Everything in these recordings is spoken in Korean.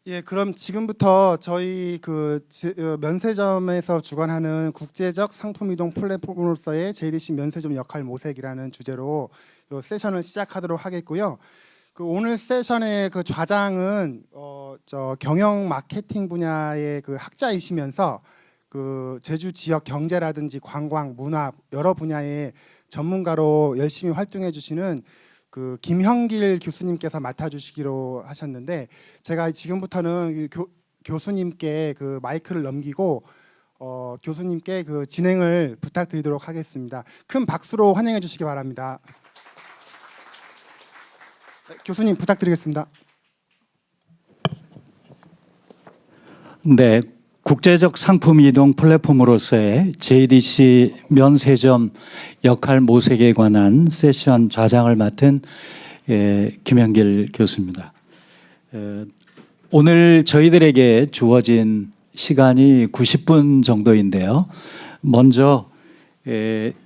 예, 그럼 지금부터 저희 면세점에서 주관하는 국제적 상품 이동 플랫폼으로서의 JDC 면세점 역할 모색이라는 주제로 요 세션을 시작하도록 하겠고요. 오늘 세션의 좌장은 저 경영 마케팅 분야의 학자이시면서 제주 지역 경제라든지 관광, 문화 여러 분야의 전문가로 열심히 활동해 주시는 김형길 교수님께서 맡아주시기로 하셨는데, 제가 지금부터는 교수님께 마이크를 넘기고 교수님께 진행을 부탁드리도록 하겠습니다. 큰 박수로 환영해 주시기 바랍니다. 교수님 부탁드리겠습니다. 네, 국제적 상품 이동 플랫폼으로서의 JDC 면세점 역할 모색에 관한 세션 좌장을 맡은 김형길 교수입니다. 오늘 저희들에게 주어진 시간이 90분 정도인데요. 먼저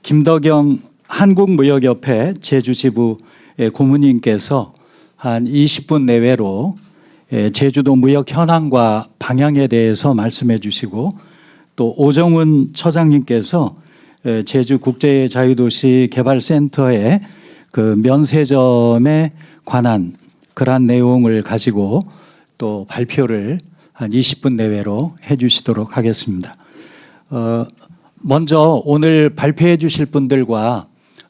김덕영 한국무역협회 제주지부 고문님께서 한 20분 내외로 제주도 무역 현황과 방향에 대해서 말씀해 주시고, 또 오정훈 처장님께서 제주 국제자유도시 개발센터의 면세점에 관한 그러한 내용을 가지고 또 발표를 한 20분 내외로 해 주시도록 하겠습니다. 먼저 오늘 발표해 주실 분들과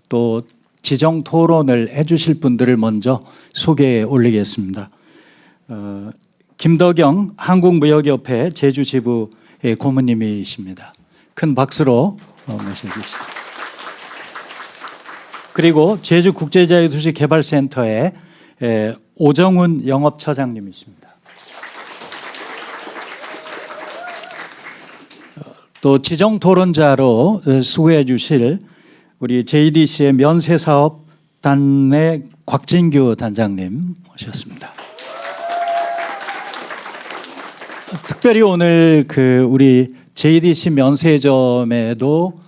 또 지정 토론을 해 주실 분들을 먼저 소개해 올리겠습니다. 김덕영 한국무역협회 제주지부 고문님이십니다. 큰 박수로 모셔주시죠. 그리고 제주국제자유도시 개발센터의 오정훈 영업처장님이십니다. 또 지정 토론자로 수고해 주실 우리 JDC의 면세사업단의 곽진규 단장님 모셨습니다. 특별히 오늘 우리 JDC 면세점에도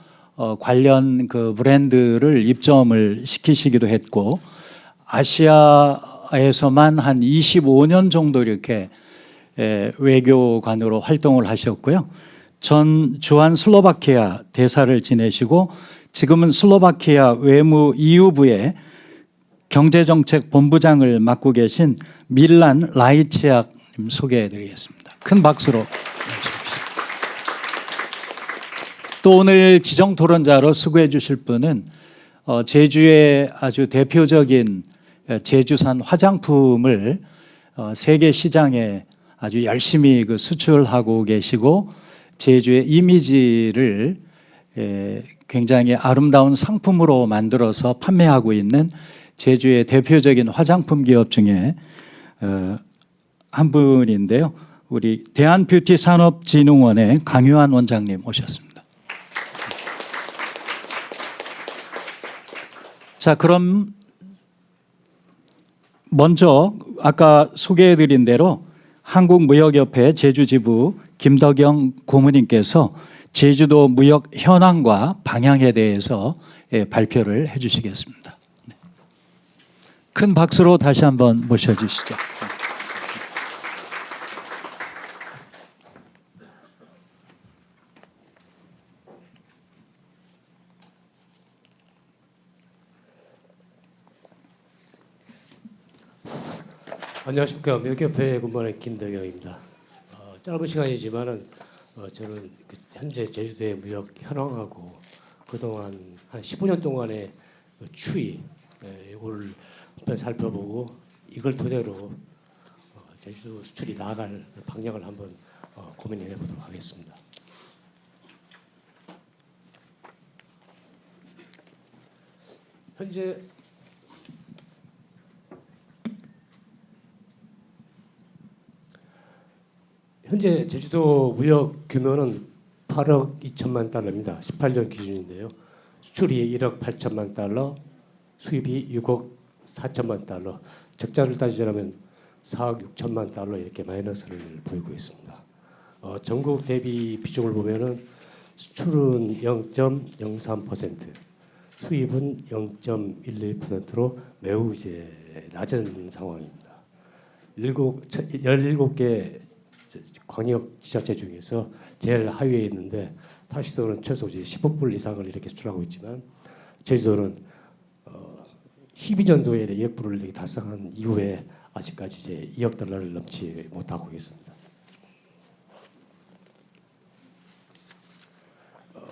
관련 브랜드를 입점을 시키시기도 했고, 아시아에서만 한 25년 정도 이렇게 외교관으로 활동을 하셨고요. 전 주한 슬로바키아 대사를 지내시고 지금은 슬로바키아 외무 EU부의 경제정책 본부장을 맡고 계신 밀란 라이치악 소개해 드리겠습니다. 큰 박수로 모십시오. 또 오늘 지정 토론자로 수고해 주실 분은 제주의 아주 대표적인 제주산 화장품을 세계 시장에 아주 열심히 수출하고 계시고, 제주의 이미지를 굉장히 아름다운 상품으로 만들어서 판매하고 있는 제주의 대표적인 화장품 기업 중에 한 분인데요. 우리 대한뷰티산업진흥원의 강유한 원장님 오셨습니다. 자, 그럼 먼저 아까 소개해드린 대로 한국무역협회 제주지부 김덕영 고문님께서 제주도 무역 현황과 방향에 대해서 발표를 해 주시겠습니다. 큰 박수로 다시 한번 모셔주시죠. 안녕하십니까. 무역협회에 근무하는 김덕영입니다. 짧은 시간이지만은 저는 현재 제주도의 무역 현황하고 그동안 한 15년 동안의 추이 이걸 한번 살펴보고, 이걸 토대로 제주도 수출이 나아갈 방향을 한번 고민해 보도록 하겠습니다. 현재 제주도 무역 규모는 8억 2천만 달러입니다. 18년 기준인데요. 수출이 1억 8천만 달러, 수입이 6억 4천만 달러, 적자를 따지자면 4억 6천만 달러 이렇게 마이너스를 보이고 있습니다. 전국 대비 비중을 보면은 수출은 0.03%, 수입은 0.11%로 매우 낮은 상황입니다. 17개 광역 지자체 중에서 제일 하위에 있는데 타시도는 최소 이제 10억 불 이상을 이렇게 수출하고 있지만 제주도는 12년도에 2억 불을 이렇게 달성한 이후에 아직까지 이제 2억 달러를 넘지 못하고 있습니다.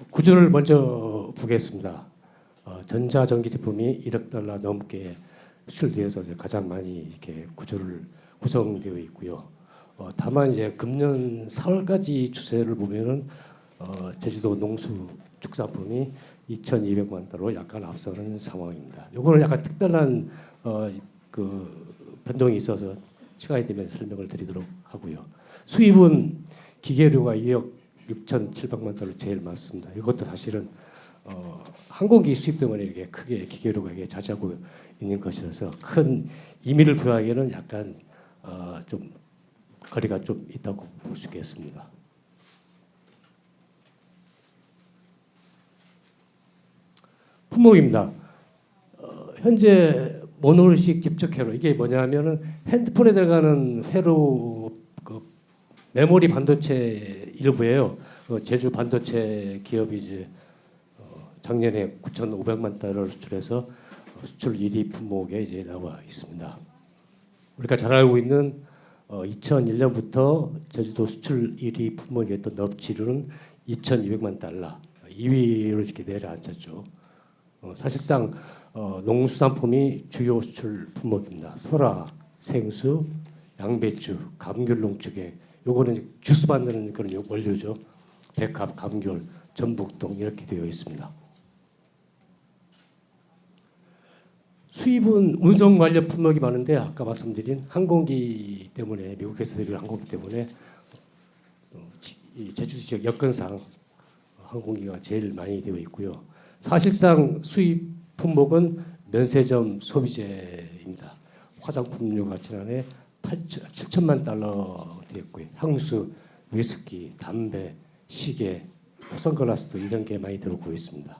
구조를 먼저 보겠습니다. 전자전기 제품이 1억 달러 넘게 수출되어서 가장 많이 이렇게 구성되어 있고요. 다만 이제 금년 4월까지 추세를 보면은 제주도 농수축산품이 2,200만 달러로 약간 앞서는 상황입니다. 이거는 약간 특별한 그 변동이 있어서 시간이 되면 설명을 드리도록 하고요. 수입은 기계료가 2억 6,700만 달러 제일 많습니다. 이것도 사실은 항공기 수입 때문에 이렇게 크게 기계료가 이게 자자고 있는 것이라서 큰 의미를 부여하기에는 약간 좀 거리가 좀 있다고 볼 수 있겠습니다. 품목입니다. 현재 모노리식 집적 회로 이게 뭐냐면은 핸드폰에 들어가는 회로 그 메모리 반도체 일부예요. 제주 반도체 기업이 이제 작년에 9,500만 달러를 수출해서 수출 1위 품목에 이제 나와 있습니다. 우리가 잘 알고 있는 2001년부터 제주도 수출 1위 품목이었던 넙치류는 2,200만 달러 2위로 이렇게 내려앉았죠. 사실상 농수산품이 주요 수출 품목입니다. 소라, 생수, 양배추, 감귤 농축액 요거는 주스 만드는 그런 원료죠. 백합, 감귤, 전북동 이렇게 되어 있습니다. 수입은 운송 관련 품목이 많은데 아까 말씀드린 항공기 때문에 미국에서 들여온 항공기 때문에 제주 지역 여건상 항공기가 제일 많이 되어 있고요. 사실상 수입 품목은 면세점 소비재입니다. 화장품류가 지난해 7천만 달러 되었고요. 향수, 위스키, 담배, 시계, 선글라스 이런 게 많이 들어오고 있습니다.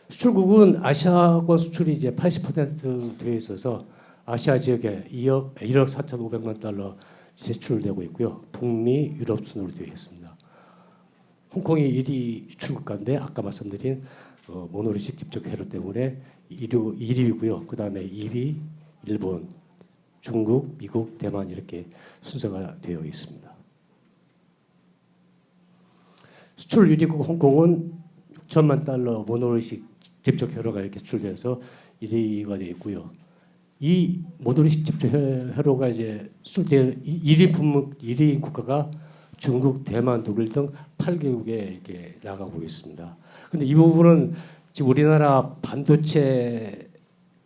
수출국은 아시아권 수출이 이제 80% 되어 있어서 아시아 지역에 1억 4,500만 달러 제출되고 있고요. 북미, 유럽 순으로 되어 있습니다. 홍콩이 1위 수출국가인데 아까 말씀드린 모노리식 집적 회로 때문에 1위고요. 그 다음에 2위 일본, 중국, 미국, 대만 이렇게 순서가 되어 있습니다. 수출 1위국 홍콩은 6천만 달러 모노리식 집적 회로가 이렇게 수출돼서 1위가 되어 있고요. 이 모노리식 집적 회로가 이제 수출된 1위 품목 1위 국가가 중국, 대만, 독일 등 8개국에 이렇게 나가고 있습니다. 근데 이 부분은 지금 우리나라 반도체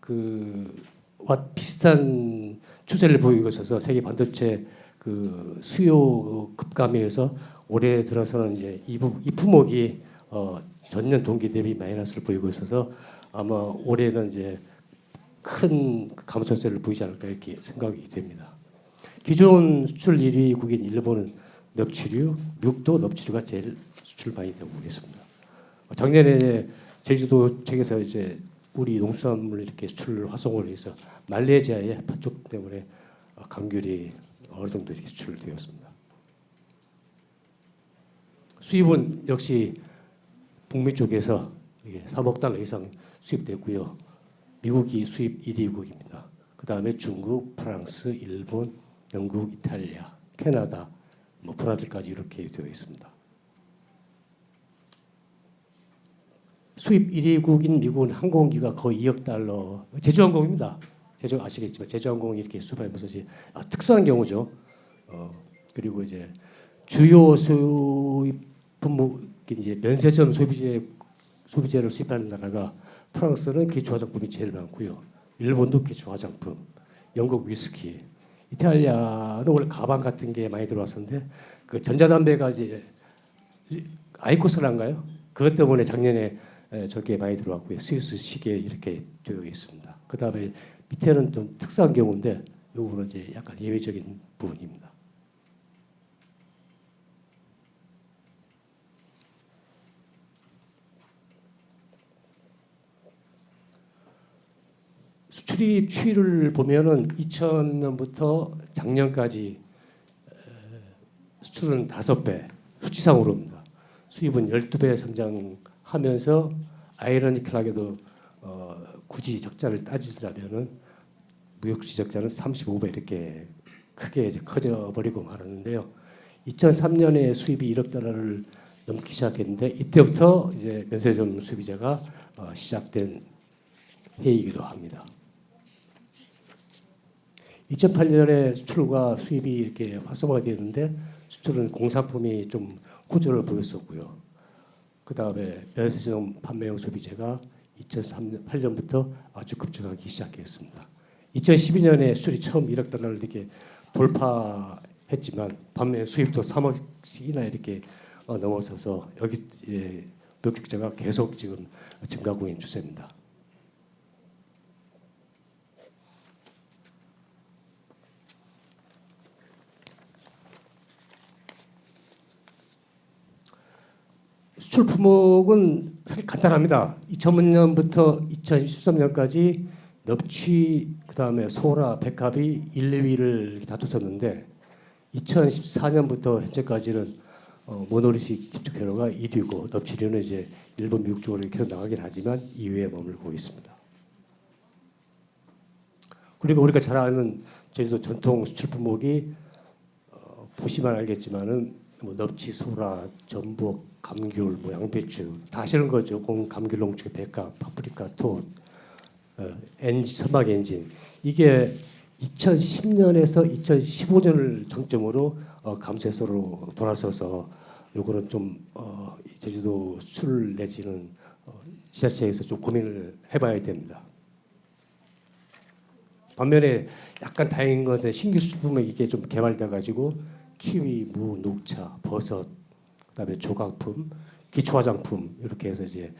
그와 비슷한 추세를 보이고 있어서 세계 반도체 그 수요 급감에서 올해 들어서는 이제 이 품목이 전년 동기 대비 마이너스를 보이고 있어서 아마 올해는 이제 큰 감소세를 보이지 않을까 이렇게 생각이 됩니다. 기존 수출 1위국인 일본은 넙치류, 미국도 넙치류가 제일 수출 많이 되고 있습니다. 작년에 제주도 측에서 이제 우리 농수산물 이렇게 수출 활성화를 해서 말레이시아의 팥죽 때문에 감귤이 어느 정도 이렇게 수출되었습니다. 수입은 역시 북미 쪽에서 3억 달러 이상 수입됐고요. 미국이 수입 1위국입니다. 그 다음에 중국, 프랑스, 일본, 영국, 이탈리아, 캐나다, 브라질까지 이렇게 되어 있습니다. 수입 1위국인 미국은 항공기가 거의 2억 달러, 제주항공입니다. 제주 아시겠지만 제주항공이 이렇게 수입하면서 이제 특수한 경우죠. 그리고 이제 주요 수입 품목인 이제 면세점 소비재를 수입하는 나라가 프랑스는 기초 화장품이 제일 많고요. 일본도 기초 화장품, 영국 위스키, 이탈리아는 원래 가방 같은 게 많이 들어왔었는데 그 전자담배가 이제 아이코스란가요? 그것 때문에 작년에 저게 많이 들어왔고요. 스위스 시계 이렇게 되어 있습니다. 그 다음에 밑에는 좀 특수한 경우인데 이 부분은 이제 약간 예외적인 부분입니다. 수출입 추이를 보면은 2000년부터 작년까지 수출은 5배 수치상으로 옵니다. 수입은 12배 성장하면서 아이러니컬하게도 굳이 적자를 따지더라면은 무역수지 적자는 35배 이렇게 크게 이제 커져 버리고 말았는데요. 2003년에 수입이 1억 달러를 넘기 시작했는데 이때부터 이제 면세점 수비제가 시작된 해이기도 합니다. 2008년에 수출과 수입이 이렇게 활성화가 되었는데 수출은 공산품이 좀 호조를 보였었고요. 그 다음에 면세점 판매용 소비재가 2008년부터 아주 급증하기 시작했습니다. 2012년에 수출이 처음 1억 달러를 이렇게 돌파했지만 반면 수입도 3억씩이나 이렇게 넘어서서 여기 무역 적자가 계속 지금 증가하고 있는 추세입니다. 수출 품목은 사실 간단합니다. 2000년부터 2013년까지 넙치, 그다음에 소라, 백합이 1, 2위를 다투었는데 2014년부터 현재까지는 모노리식 집적회로가 1위고 넙치류는 이제 일본, 미국 쪽으로 계속 나가긴 하지만 2위에 머물고 있습니다. 그리고 우리가 잘 아는 제주도 전통 수출 품목이 보시면 알겠지만은 뭐 넙치, 소라, 전복, 감귤, 뭐 양배추 다 아시는 거죠. 감귤, 농축, 백합, 파프리카, 톳, 선박 엔진. 이게 2010년에서 2015년을 정점으로 감세소로 돌아서서 요거는 좀 제주도 수출 내지는 지자체에서 좀 고민을 해봐야 됩니다. 반면에 약간 다행인 것은 신규 수출품은 이게 좀 개발돼 가지고 키위, 무, 녹차, 버섯, 그다음에 조각품, 기초 화장품 이렇게 해서 이제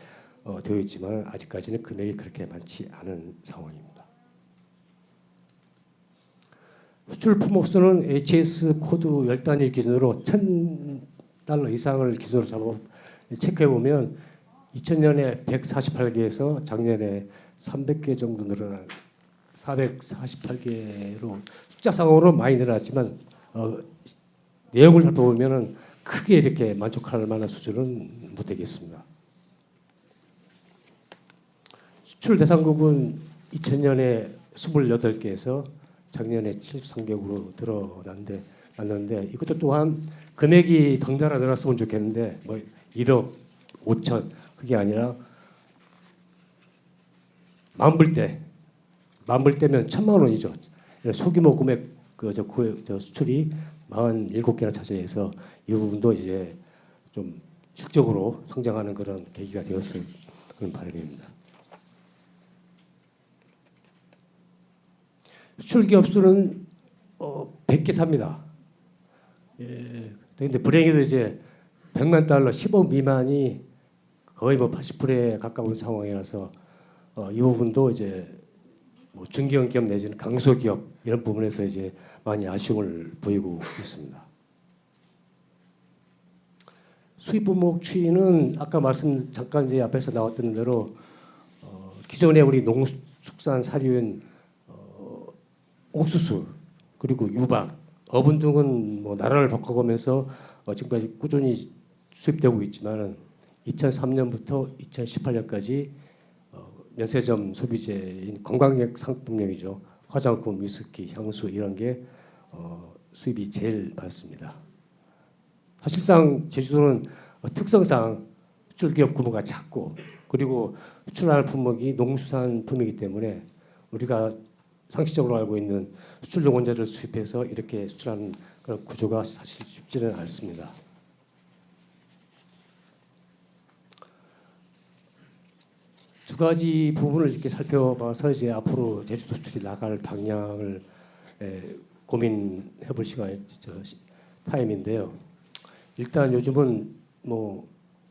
되어 있지만 아직까지는 금액이 그렇게 많지 않은 상황입니다. 수출 품목수는 HS 코드 10단위 기준으로 $1,000 이상을 기준으로 잡아 체크해 보면 2000년에 148개에서 작년에 300개 정도 늘어난 448개로 숫자상으로 많이 늘어났지만 내용을 살펴보면은 크게 이렇게 만족할 만한 수준은 못 되겠습니다. 수출 대상국은 2000년에 28개에서 작년에 73개국으로 늘어났는데 이것도 또한 금액이 덩달아 늘었으면 좋겠는데 뭐 1억 5천 그게 아니라 만불 때면 1,000만 원이죠. 소규모 금액 저 수출이 47개나 차지해서 이 부분도 이제 좀 실적으로 성장하는 그런 계기가 되었을 그런 바람입니다. 수출 기업 수는 100개 삽니다. 그런데 불행히도 이제 100만 달러 10억 미만이 거의 뭐 80%에 가까운 상황이라서 이 부분도 이제 뭐 중견 기업 내지는 강소기업 이런 부분에서 이제 많이 아쉬움을 보이고 있습니다. 수입 품목 추이는 아까 잠깐 이제 앞에서 나왔던 대로 기존에 우리 농축산 사료인 옥수수 그리고 유박, 어분 등은 뭐 나라를 바꿔가면서 지금까지 꾸준히 수입되고 있지만은 2003년부터 2018년까지 면세점 소비재인 관광객 상품용이죠. 화장품, 위스키, 향수 이런 게 수입이 제일 많습니다. 사실상 제주도는 특성상 수출 기업 규모가 작고 그리고 수출할 품목이 농수산품이기 때문에 우리가 상식적으로 알고 있는 수출용 원자를 수입해서 이렇게 수출하는 그런 구조가 사실 쉽지는 않습니다. 두 가지 부분을 이렇게 살펴봐서 이제 앞으로 제주도 수출이 나갈 방향을 고민해 볼 시간이 타임인데요. 일단 요즘은 뭐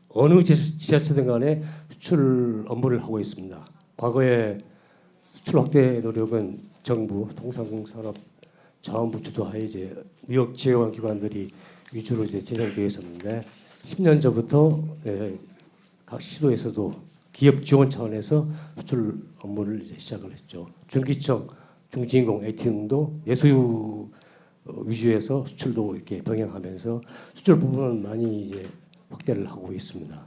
어느 지자체든 간에 수출 업무를 하고 있습니다. 과거에 수출 확대 노력은 정부, 통상산업 자원부 주도하에 이제 무역 지원 기관들이 위주로 이제 진행되어 있었는데 10년 전부터 각 시도에서도 기업 지원 차원에서 수출 업무를 이제 시작을 했죠. 중기청, 중진공, AT등도 내수유 위주에서 수출도 이렇게 병행하면서 수출 부분은 많이 이제 확대를 하고 있습니다.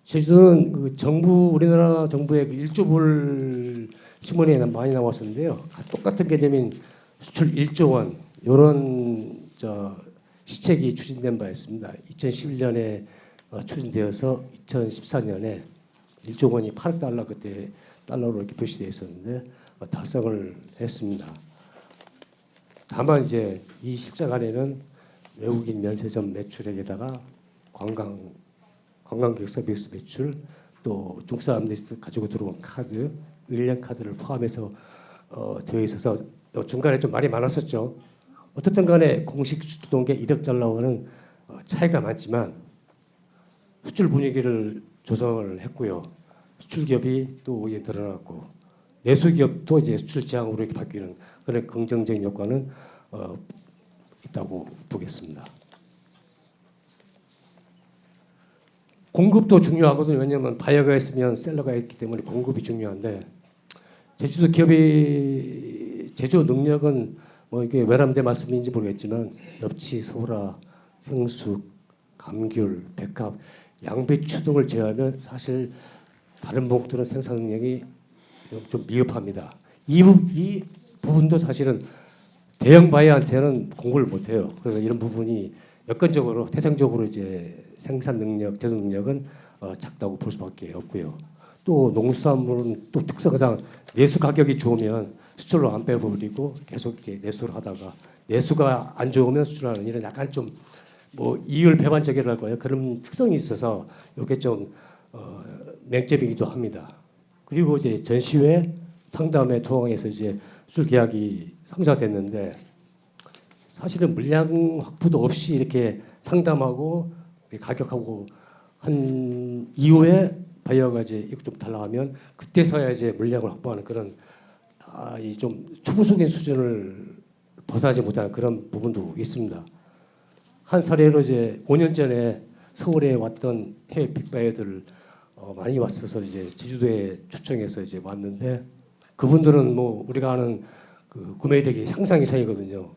제주도는 그 정부 우리나라 정부의 그 일조불 신문에 많이 나왔었는데요. 똑같은 개념인 수출 1조 원 이런 시책이 추진된 바 있습니다. 2011년에 추진되어서 2014년에 1조 원이 8억 달러 그때 달러로 이렇게 표시되어 있었는데 달성을 했습니다. 다만 이제 이 십자간에는 외국인 면세점 매출액에다가 관광객 서비스 매출 또 중사람들이 가지고 들어온 카드, 일련 카드를 포함해서 되어 있어서 중간에 좀 말이 많았었죠. 어떻든 간에 공식 주동계 1억 달러와는 차이가 많지만 수출 분위기를 조성을 했고요. 수출 기업이 또 이게 늘어났고 내수 기업도 이제 수출 지향으로 이렇게 바뀌는 그런 긍정적인 효과는 있다고 보겠습니다. 공급도 중요하거든요. 왜냐하면 바이어가 있으면 셀러가 있기 때문에 공급이 중요한데 제주도 기업이 제조 능력은 뭐 이게 외람돼 말씀인지 모르겠지만 넙치, 소라, 생수, 감귤, 백합, 양배추 등을 제외하면 사실 다른 목들은 생산 능력이 좀 미흡합니다. 이 부분도 사실은 대형 바이어한테는 공급을 못해요. 그래서 이런 부분이 여건적으로 태생적으로 이제 생산 능력, 제조 능력은 작다고 볼 수밖에 없고요. 또 농수산물은 또 특성상 내수 가격이 좋으면 수출로 안 빼버리고 계속 이렇게 내수를 하다가 내수가 안 좋으면 수출하는 이런 약간 좀 뭐 이율 배반적이랄까요 그런 특성이 있어서 이게 좀 맹점이기도 합니다. 그리고 이제 전시회 상담회 통해서 이제 수출 계약이 성사됐는데 사실은 물량 확보도 없이 이렇게 상담하고 가격하고 한 이후에 바이어가 이제 이거 좀 달라 하면 그때서야 이제 물량을 확보하는 그런 이 좀 초보적인 수준을 벗어나지 못하는 그런 부분도 있습니다. 한 사례로 이제 5년 전에 서울에 왔던 해외 빅바이어들 많이 왔어서 이제 제주도에 초청해서 이제 왔는데 그분들은 뭐 우리가 아는 그 구매력이 상상 이상이거든요.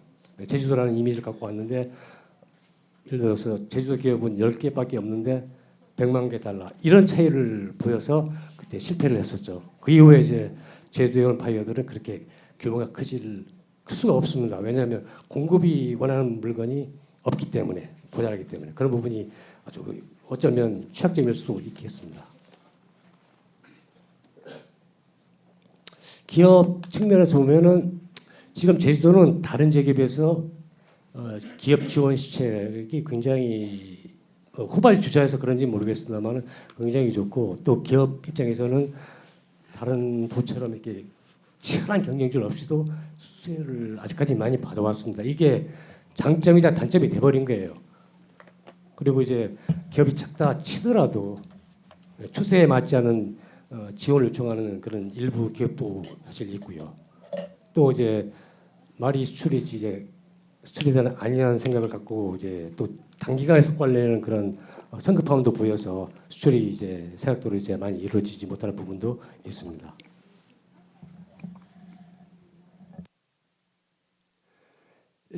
제주도라는 이미지를 갖고 왔는데 예를 들어서 제주도 기업은 10개밖에 없는데 100만 개 달러 이런 차이를 보여서 그때 실패를 했었죠. 그 이후에 이제 제주도에 온 바이어들은 그렇게 규모가 클 수가 없습니다. 왜냐하면 공급이 원하는 물건이 없기 때문에 모자라기 때문에 그런 부분이 아주 어쩌면 취약점일 수도 있겠습니다. 기업 측면에서 보면은 지금 제주도는 다른 지역에 비해서 기업 지원 시책이 굉장히 후발주자여서 그런지 모르겠습니다만 굉장히 좋고 또 기업 입장에서는 다른 도처럼 이렇게 치열한 경쟁률 없이도 수혜를 아직까지 많이 받아왔습니다. 이게 장점이자 단점이 돼버린 거예요. 그리고 이제 기업이 작다 치더라도 추세에 맞지 않은 지원을 요청하는 그런 일부 기업도 사실 있고요. 또 이제 말이 수출이지 이제 수출에 대한 아니라는 생각을 갖고 이제 또 단기간에 성과를 내는 그런 성급함도 보여서 수출이 이제 생각대로 이제 많이 이루어지지 못하는 부분도 있습니다.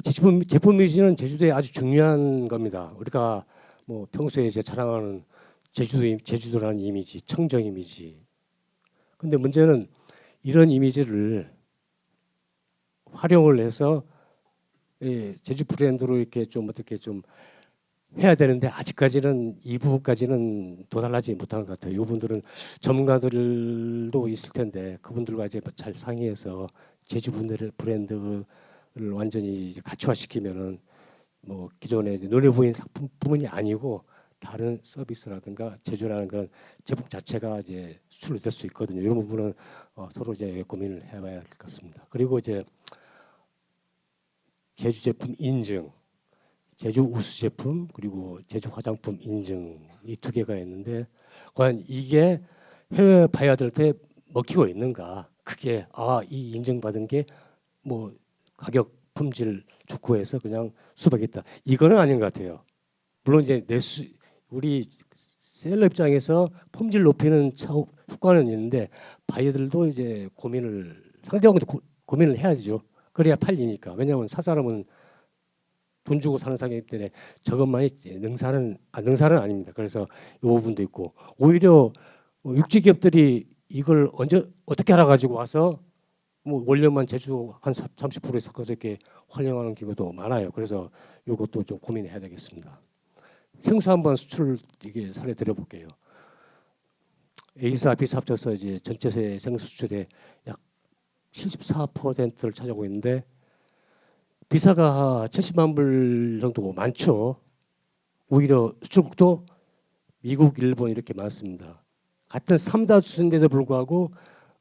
제품 이미지는 제주도에 아주 중요한 겁니다. 우리가 뭐 평소에 이제 자랑하는 제주도라는 이미지, 청정 이미지. 근데 문제는 이런 이미지를 활용을 해서 제주 브랜드로 이렇게 좀 어떻게 좀 해야 되는데 아직까지는 이 부분까지는 도달하지 못한 것 같아요. 이분들은 전문가들도 있을 텐데 그분들과 이제 잘 상의해서 제주 브랜드를 완전히 이제 가치화시키면은 뭐 기존에 눈에 보이는 상품뿐이 아니고 다른 서비스라든가 제조라는 그런 제품 자체가 이제 수출로 될 수 있거든요. 이런 부분은 서로 이제 고민을 해봐야 할 것 같습니다. 그리고 이제 제주 제품 인증, 제주 우수 제품 그리고 제주 화장품 인증 이 두 개가 있는데 과연 이게 해외 바이어들한테 먹히고 있는가? 그게 이 인증받은 게 뭐 가격 품질 좋고 해서 그냥 수박이 있다. 이거는 아닌 것 같아요. 물론 이제 우리 셀러 입장에서 품질 높이는 효과는 있는데 바이어들도 이제 상대방도 고민을 해야죠. 그래야 팔리니까. 왜냐하면 사사람은 돈 주고 사는 사람이기 때문에 저것만이 능사는 아닙니다. 그래서 이 부분도 있고 오히려 육지 기업들이 이걸 어떻게 알아가지고 와서 뭐 원료만 제주 한 30% 섞어서 이렇게 활용하는 경우도 많아요. 그래서 이것도 좀 고민해야 되겠습니다. 생수 한번 수출 이게 사례 드려볼게요. A사, B사 합쳐서 이제 전체 생수 수출의 약 74%를 차지하고 있는데 B사가 70만 불 정도 많죠. 오히려 수출국도 미국, 일본 이렇게 많습니다. 같은 3다 수준인데도 불구하고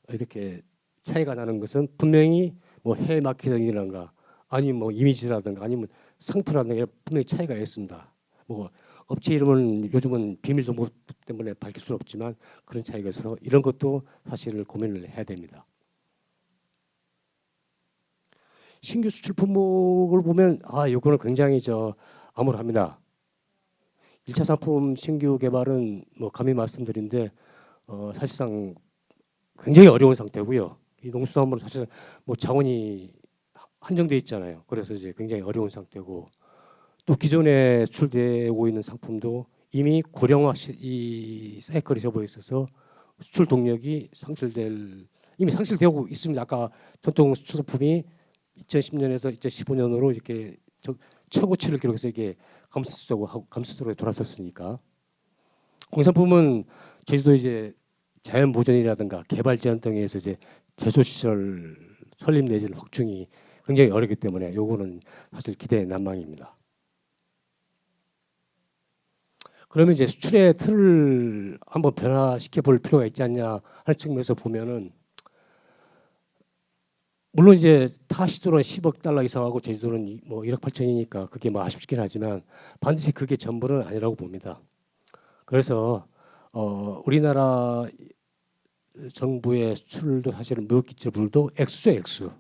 이렇게 차이가 나는 것은 분명히 뭐 해외 마케팅이라든가 아니면 뭐 이미지라든가 아니면 상표라든가 분명히 차이가 있습니다. 뭐 업체 이름은 요즘은 비밀 정보 때문에 밝힐 수는 없지만 그런 차이가 있어서 이런 것도 사실 고민을 해야 됩니다. 신규 수출 품목을 보면 이거는 굉장히 암울합니다. 1차 상품 신규 개발은 뭐 감히 말씀드린데 사실상 굉장히 어려운 상태고요. 이 농수산물은 사실 뭐 자원이 한정돼 있잖아요. 그래서 이제 굉장히 어려운 상태고 또 기존에 수출되고 있는 상품도 이미 고령화 이 사이클이 접어 있어서 수출 동력이 이미 상실되고 있습니다. 아까 전통 수출품이 2010년에서 2015년으로 이렇게 최고치를 기록해서 이게 감소적으로 돌아섰으니까 공산품은 제주도 이제 자연 보존이라든가 개발 제한 등에서 이제 제조 시설 설립 내지는 확충이 굉장히 어렵기 때문에 요거는 사실 기대 난망입니다. 그러면 이제 수출의 틀을 한번 변화시켜 볼 필요가 있지 않냐 하는 측면에서 보면은 물론 이제 타 시도는 10억 달러 이상하고 제주도는 뭐 1억 8천이니까 그게 뭐 아쉽긴 하지만 반드시 그게 전부는 아니라고 봅니다. 그래서 우리나라 정부의 수출도 사실은 무역기초불도 액수죠, 액수.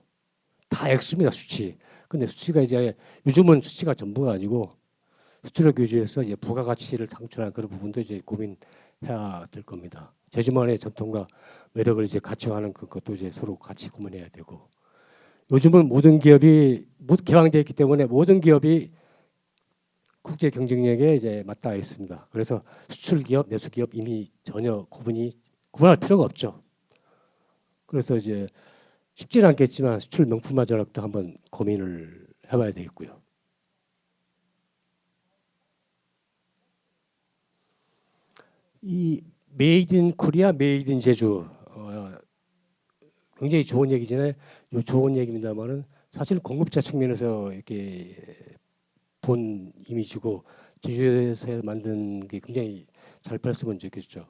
다 액수입니다, 수치. 근데 수치가 이제 요즘은 수치가 전부가 아니고 수출력 위주에서 이제 부가가치를 창출하는 그런 부분도 이제 고민해야 될 겁니다. 제주만의 전통과 매력을 이제 갖춰가는 그것도 이제 서로 같이 고민해야 되고 요즘은 모든 기업이 개방되어 있기 때문에 모든 기업이 국제 경쟁력에 이제 맞닿아 있습니다. 그래서 수출 기업, 내수 기업 이미 전혀 구분할 필요가 없죠. 그래서 이제 쉽지는 않겠지만 수출 명품화 전략도 한번 고민을 해봐야 되겠고요. 이 메이드 인 코리아, 메이드 인 제주 굉장히 좋은 얘기잖아요. 좋은 얘기입니다만은 사실 공급자 측면에서 이렇게 본 이미지고 제주에서 만든 게 굉장히 잘 팔았으면 좋겠죠.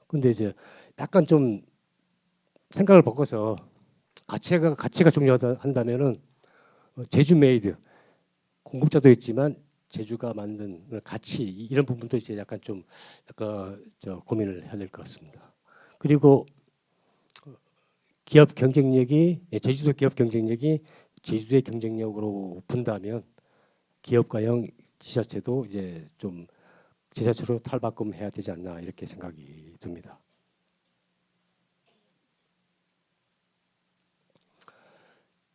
근데 이제 약간 좀 생각을 바꿔서 가치가 중요하다 한다면은 제주 메이드 공급자도 있지만 제주가 만든 가치 이런 부분도 이제 약간 고민을 해야 될 것 같습니다. 그리고 제주도 기업 경쟁력이 제주도의 경쟁력으로 본다면 기업가형 지자체도 이제 좀 지자체로 탈바꿈해야 되지 않나 이렇게 생각이 듭니다.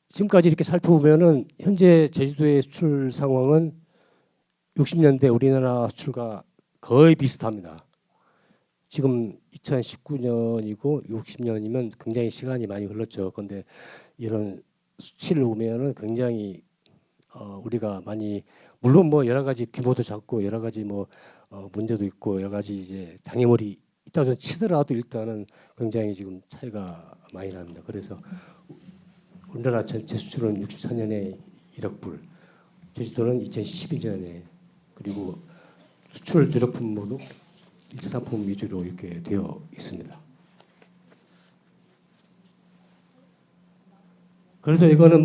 지금까지 이렇게 살펴보면은 현재 제주도의 수출 상황은 60년대 우리나라 수출과 거의 비슷합니다. 지금 2019년이고 60년이면 굉장히 시간이 많이 흘렀죠. 그런데 이런 수치를 보면은 굉장히 우리가 많이 물론 뭐 여러 가지 규모도 작고 여러 가지 뭐 문제도 있고 여러 가지 이제 장애물이 있다고 치더라도 일단은 굉장히 지금 차이가 많이 납니다. 그래서 우리나라 전체 수출은 64년에 1억 불, 제주도는 2012년에 그리고 수출 주력 품목도 1차 상품 위주로 이렇게 되어 있습니다. 그래서 이거는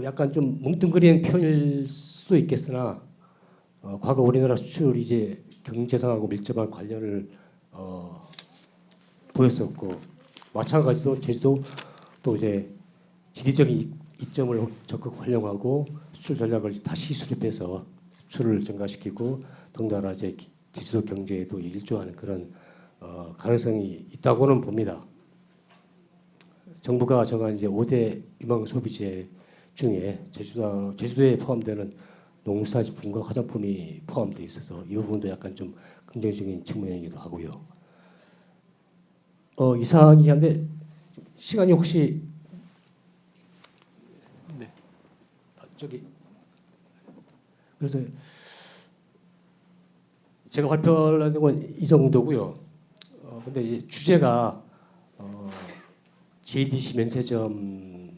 약간 좀 뭉뚱그린 표현일 수도 있겠으나 과거 우리나라 수출이 이제 경제상하고 밀접한 관련을 보였었고 마찬가지로 제주도 또 이제 지리적인 이점을 적극 활용하고 수출 전략을 다시 수립해서 수출을 증가시키고 덩달아 이제 제주도 경제에도 일조하는 그런 가능성이 있다고는 봅니다. 정부가 정한 이제 5대 유망 소비재 중에 제주도에 포함되는 농수산식품과 화장품이 포함되어 있어서 이 부분도 약간 좀 긍정적인 측면이기도 하고요. 이상하긴 한데 시간이 혹시 저기 그래서 제가 발표하는 건 이 정도고요. 근데 이제 주제가 JDC 면세점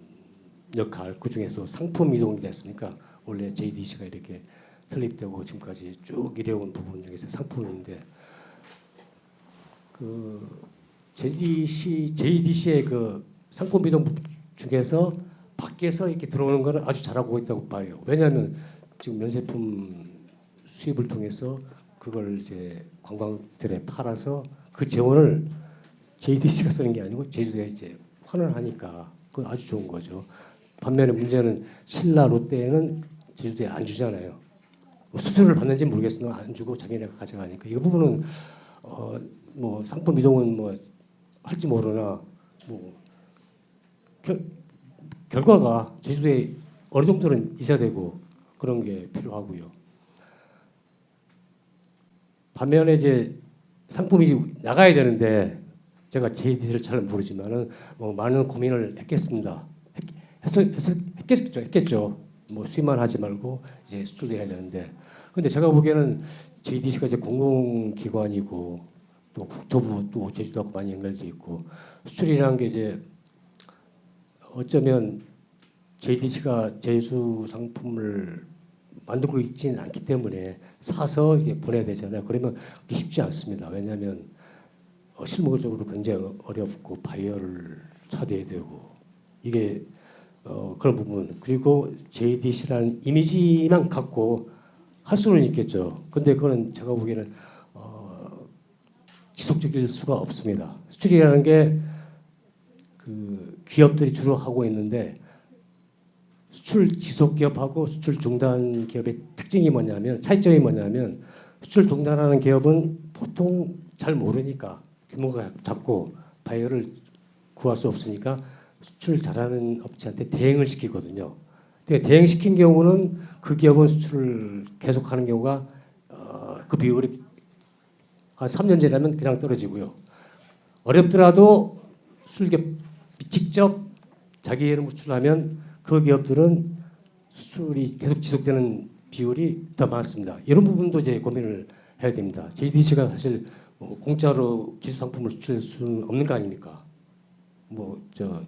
역할, 그 중에서 상품 이동이지 않습니까? 원래 JDC가 이렇게 설립되고 지금까지 쭉 이래온 부분 중에서 상품인데 그 JDC의 그 상품 이동 중에서 밖에서 이렇게 들어오는 거는 아주 잘하고 있다고 봐요. 왜냐하면 지금 면세품 수입을 통해서 그걸 이제 관광들에 팔아서 그 재원을 JDC가 쓰는 게 아니고 제주도에 이제 환원하니까 그건 아주 좋은 거죠. 반면에 문제는 신라 롯데는 제주도에 안 주잖아요. 수수료를 받는지 모르겠으나 안 주고 자기네가 가져가니까 이 부분은 뭐 상품 이동은 뭐 할지 모르나 뭐 결과가 제주도에 어느 정도는 있어야 되고 그런 게 필요하고요. 반면에 이제 상품이 나가야 되는데 제가 JDC를 잘 모르지만은 뭐 많은 고민을 했겠습니다. 했겠죠. 뭐 수입만 하지 말고 이제 수출도 해야 되는데. 근데 제가 보기에는 JDC가 이제 공공기관이고 또 국토부 또 제주도하고 많이 연결돼 있고 수출이라는 게 이제 어쩌면 JDC가 제주 상품을 만들고 있지는 않기 때문에 사서 이게 보내야 되잖아요. 그러면 그게 쉽지 않습니다. 왜냐하면 실무적으로 굉장히 어렵고 바이어를 찾아야 되고 이게 그런 부분 그리고 JDC라는 이미지만 갖고 할 수는 있겠죠. 근데 그거는 제가 보기에는 지속적일 수가 없습니다. 수출이라는 게 그 기업들이 주로 하고 있는데 수출 지속 기업하고 수출 중단 기업의 특징이 뭐냐면 차이점이 뭐냐면 수출 중단하는 기업은 보통 잘 모르니까 규모가 작고 바이어를 구할 수 없으니까 수출 잘하는 업체한테 대행을 시키거든요. 근데 대행시킨 경우는 그 기업은 수출을 계속하는 경우가 그 비율이 한 3년 지나면 그냥 떨어지고요. 어렵더라도 수출기업 직접 자기 이름 수출하면 그 기업들은 수출이 계속 지속되는 비율이 더 많습니다. 이런 부분도 이제 고민을 해야 됩니다. JDC가 사실 공짜로 제주 상품을 수출할 수는 없는 거 아닙니까? 뭐 저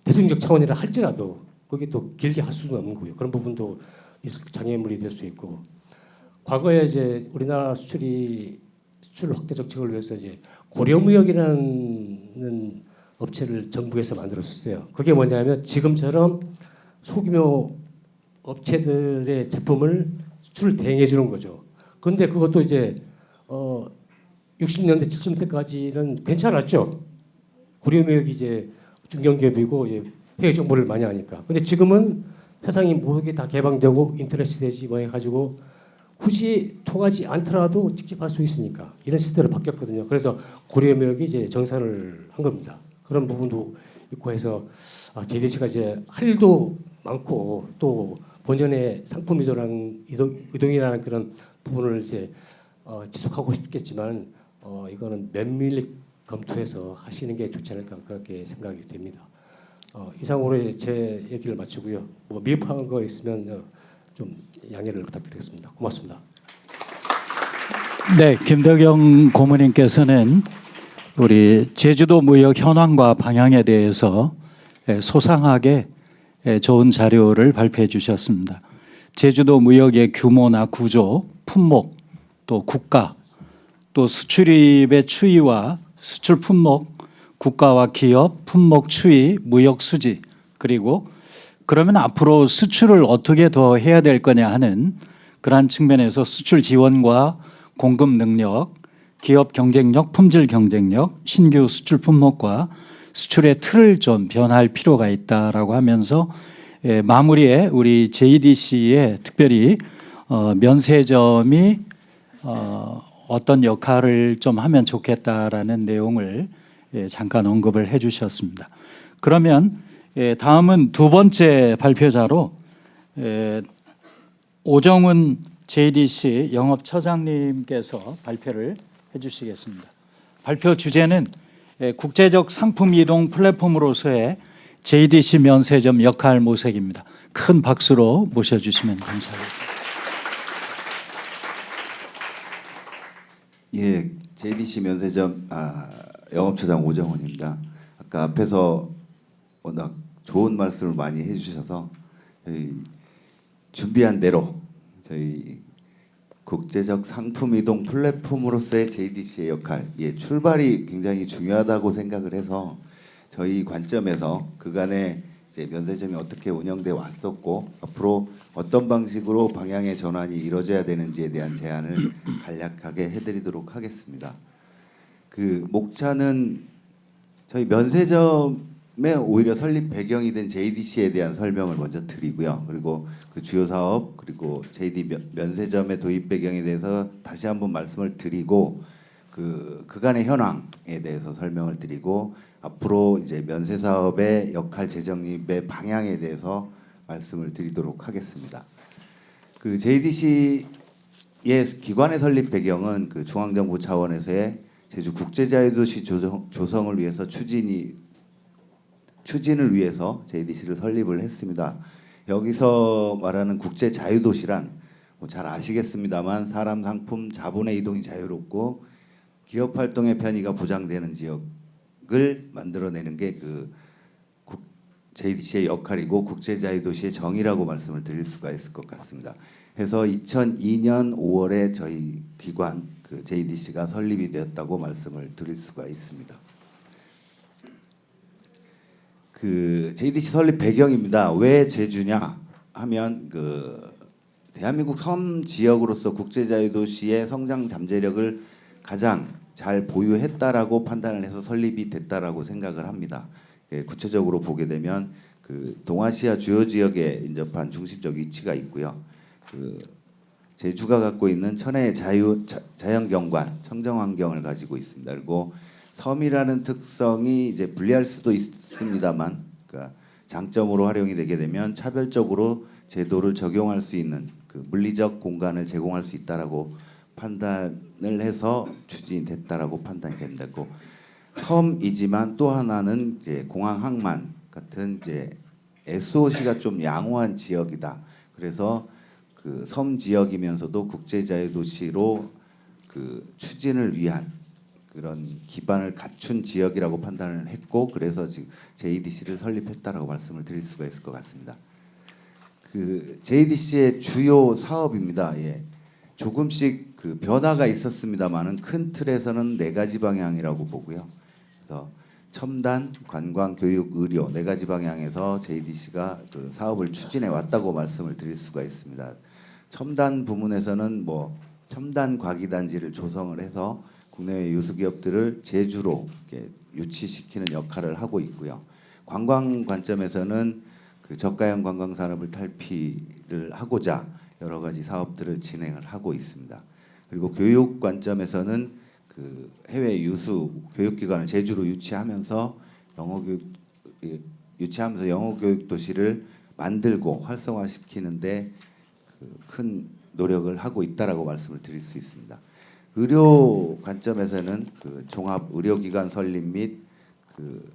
대승적 차원이라 할지라도 그게 또 길게 할 수는 없는 거고요. 그런 부분도 장애물이 될 수 있고 과거에 이제 우리나라 수출 확대 정책을 위해서 이제 고려무역이라는 업체를 정부에서 만들었어요. 그게 뭐냐면 지금처럼 소규모 업체들의 제품을 수출 대행해 주는 거죠. 그런데 그것도 이제 60년대 70년대까지는 괜찮았죠. 고려무역이 이제 중견기업이고 해외 정보를 많이 하니까. 근데 지금은 세상이 모든 게 다 개방되고 인터넷 시대지 뭐 해가지고 굳이 통하지 않더라도 직접 할 수 있으니까 이런 시대로 바뀌었거든요. 그래서 고려무역이 이제 정산을 한 겁니다. 그런 부분도 있고 해서 JDC가 이제 할 일도 많고 또 본연의 상품 이동이라는 그런 부분을 이제 지속하고 싶겠지만 이거는 면밀히 검토해서 하시는 게 좋지 않을까 그렇게 생각이 됩니다. 이상으로 제 얘기를 마치고요. 뭐 미흡한 거 있으면 좀 양해를 부탁드리겠습니다. 고맙습니다. 네, 김덕영 고문님께서는 우리 제주도 무역 현황과 방향에 대해서 소상하게 좋은 자료를 발표해 주셨습니다. 제주도 무역의 규모나 구조, 품목, 또 국가, 또 수출입의 추이와 수출 품목, 국가와 기업, 품목 추이, 무역 수지, 그리고 그러면 앞으로 수출을 어떻게 더 해야 될 거냐 하는 그러한 측면에서 수출 지원과 공급 능력, 기업 경쟁력, 품질 경쟁력, 신규 수출 품목과 수출의 틀을 좀 변할 필요가 있다라고 하면서 마무리에 우리 JDC의 특별히 면세점이 어떤 역할을 좀 하면 좋겠다라는 내용을 잠깐 언급을 해주셨습니다. 그러면 다음은 두 번째 발표자로 오정훈 JDC 영업처장님께서 발표를 해주시겠습니다. 발표 주제는 국제적 상품 이동 플랫폼으로서의 JDC 면세점 역할 모색입니다. 큰 박수로 모셔주시면 감사하겠습니다. 예, JDC 면세점 영업처장 오정훈입니다. 아까 앞에서 워낙 좋은 말씀을 많이 해주셔서 준비한 대로 저희 국제적 상품 이동 플랫폼으로서의 JDC의 역할, 출발이 굉장히 중요하다고 생각을 해서 저희 관점에서 그간에 이제 면세점이 어떻게 운영돼 왔었고 앞으로 어떤 방식으로 방향의 전환이 이루어져야 되는지에 대한 제안을 간략하게 해드리도록 하겠습니다. 그 목차는 저희 면세점의 오히려 설립 배경이 된 JDC에 대한 설명을 먼저 드리고요. 그리고 그 주요 사업 그리고 JD 면세점의 도입 배경에 대해서 다시 한번 말씀을 드리고 그간의 현황에 대해서 설명을 드리고 앞으로 이제 면세 사업의 역할 재정립의 방향에 대해서 말씀을 드리도록 하겠습니다. 그 JDC의 기관의 설립 배경은 그 중앙정부 차원에서의 제주 국제자유도시 조성을 위해서 추진을 위해서 JDC를 설립을 했습니다. 여기서 말하는 국제자유도시란 잘 아시겠습니다만 사람, 상품, 자본의 이동이 자유롭고 기업 활동의 편의가 보장되는 지역을 만들어내는 게 그 JDC의 역할이고 국제자유도시의 정의라고 말씀을 드릴 수가 있을 것 같습니다. 해서 2002년 5월에 저희 기관 그 JDC가 설립이 되었다고 말씀을 드릴 수가 있습니다. 그 JDC 설립 배경입니다. 왜 제주냐 하면 그 대한민국 섬 지역으로서 국제자유도시의 성장 잠재력을 가장 잘 보유했다라고 판단을 해서 설립이 됐다라고 생각을 합니다. 구체적으로 보게 되면 그 동아시아 주요 지역에 인접한 중심적 위치가 있고요. 그 제주가 갖고 있는 천혜의 자연 경관, 청정 환경을 가지고 있습니다. 그리고 섬이라는 특성이 이제 불리할 수도 있습니다만, 그러니까 장점으로 활용이 되게 되면 차별적으로 제도를 적용할 수 있는 그 물리적 공간을 제공할 수 있다라고 판단을 해서 추진됐다라고 판단이 됩니다. 섬이지만 또 하나는 이제 공항 항만 같은 이제 SOC가 좀 양호한 지역이다. 그래서 그 섬 지역이면서도 국제자유도시로 그 추진을 위한 그런 기반을 갖춘 지역이라고 판단을 했고 그래서 지금 JDC를 설립했다라고 말씀을 드릴 수가 있을 것 같습니다. 그 JDC의 주요 사업입니다. 조금씩 그 변화가 있었습니다만은 큰 틀에서는 4가지 방향이라고 보고요. 그래서 첨단, 관광, 교육, 의료 4가지 방향에서 JDC가 그 사업을 추진해 왔다고 말씀을 드릴 수가 있습니다. 첨단 부문에서는 뭐 첨단 과기단지를 조성을 해서 국내외 유수기업들을 제주로 이렇게 유치시키는 역할을 하고 있고요. 관광 관점에서는 그 저가형 관광 산업을 탈피를 하고자 여러 가지 사업들을 진행을 하고 있습니다. 그리고 교육 관점에서는 그 해외 유수 교육기관을 제주로 유치하면서 영어 교육 도시를 만들고 활성화시키는데 큰 노력을 하고 있다라고 말씀을 드릴 수 있습니다. 의료 관점에서는 그 종합 의료기관 설립 및 그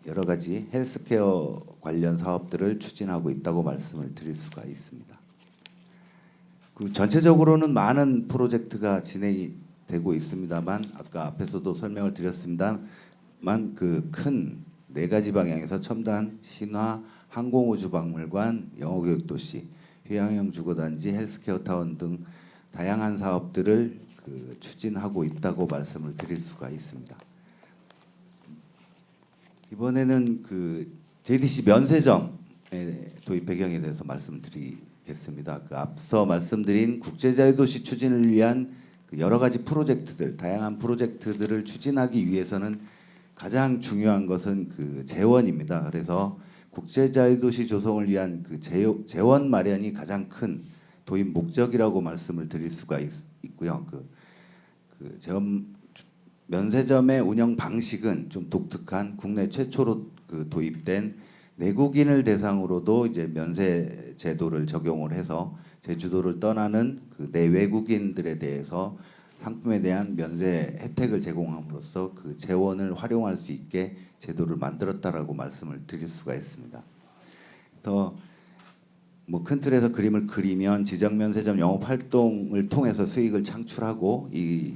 여러 가지 헬스케어 관련 사업들을 추진하고 있다고 말씀을 드릴 수가 있습니다. 그 전체적으로는 많은 프로젝트가 진행이 되고 있습니다만 아까 앞에서도 설명을 드렸습니다만 그 큰 4가지 방향에서 첨단, 신화, 항공우주박물관, 영어교육도시, 휴양형 주거단지, 헬스케어 타운 등 다양한 사업들을 그 추진하고 있다고 말씀을 드릴 수가 있습니다. 이번에는 그 JDC 면세점의 도입 배경에 대해서 말씀드리겠습니다. 그 앞서 말씀드린 국제자유도시 추진을 위한 그 여러 가지 프로젝트들, 다양한 프로젝트들을 추진하기 위해서는 가장 중요한 것은 그 재원입니다. 그래서 국제자유도시 조성을 위한 그 재원 마련이 가장 큰 도입 목적이라고 말씀을 드릴 수가 있고요. 그 그 면세점의 운영 방식은 좀 독특한 국내 최초로 그 도입된 내국인을 대상으로도 이제 면세 제도를 적용을 해서 제주도를 떠나는 그 내외국인들에 대해서 상품에 대한 면세 혜택을 제공함으로써 그 재원을 활용할 수 있게 제도를 만들었다라고 말씀을 드릴 수가 있습니다. 그래서 뭐 큰 틀에서 그림을 그리면 지정 면세점 영업 활동을 통해서 수익을 창출하고 이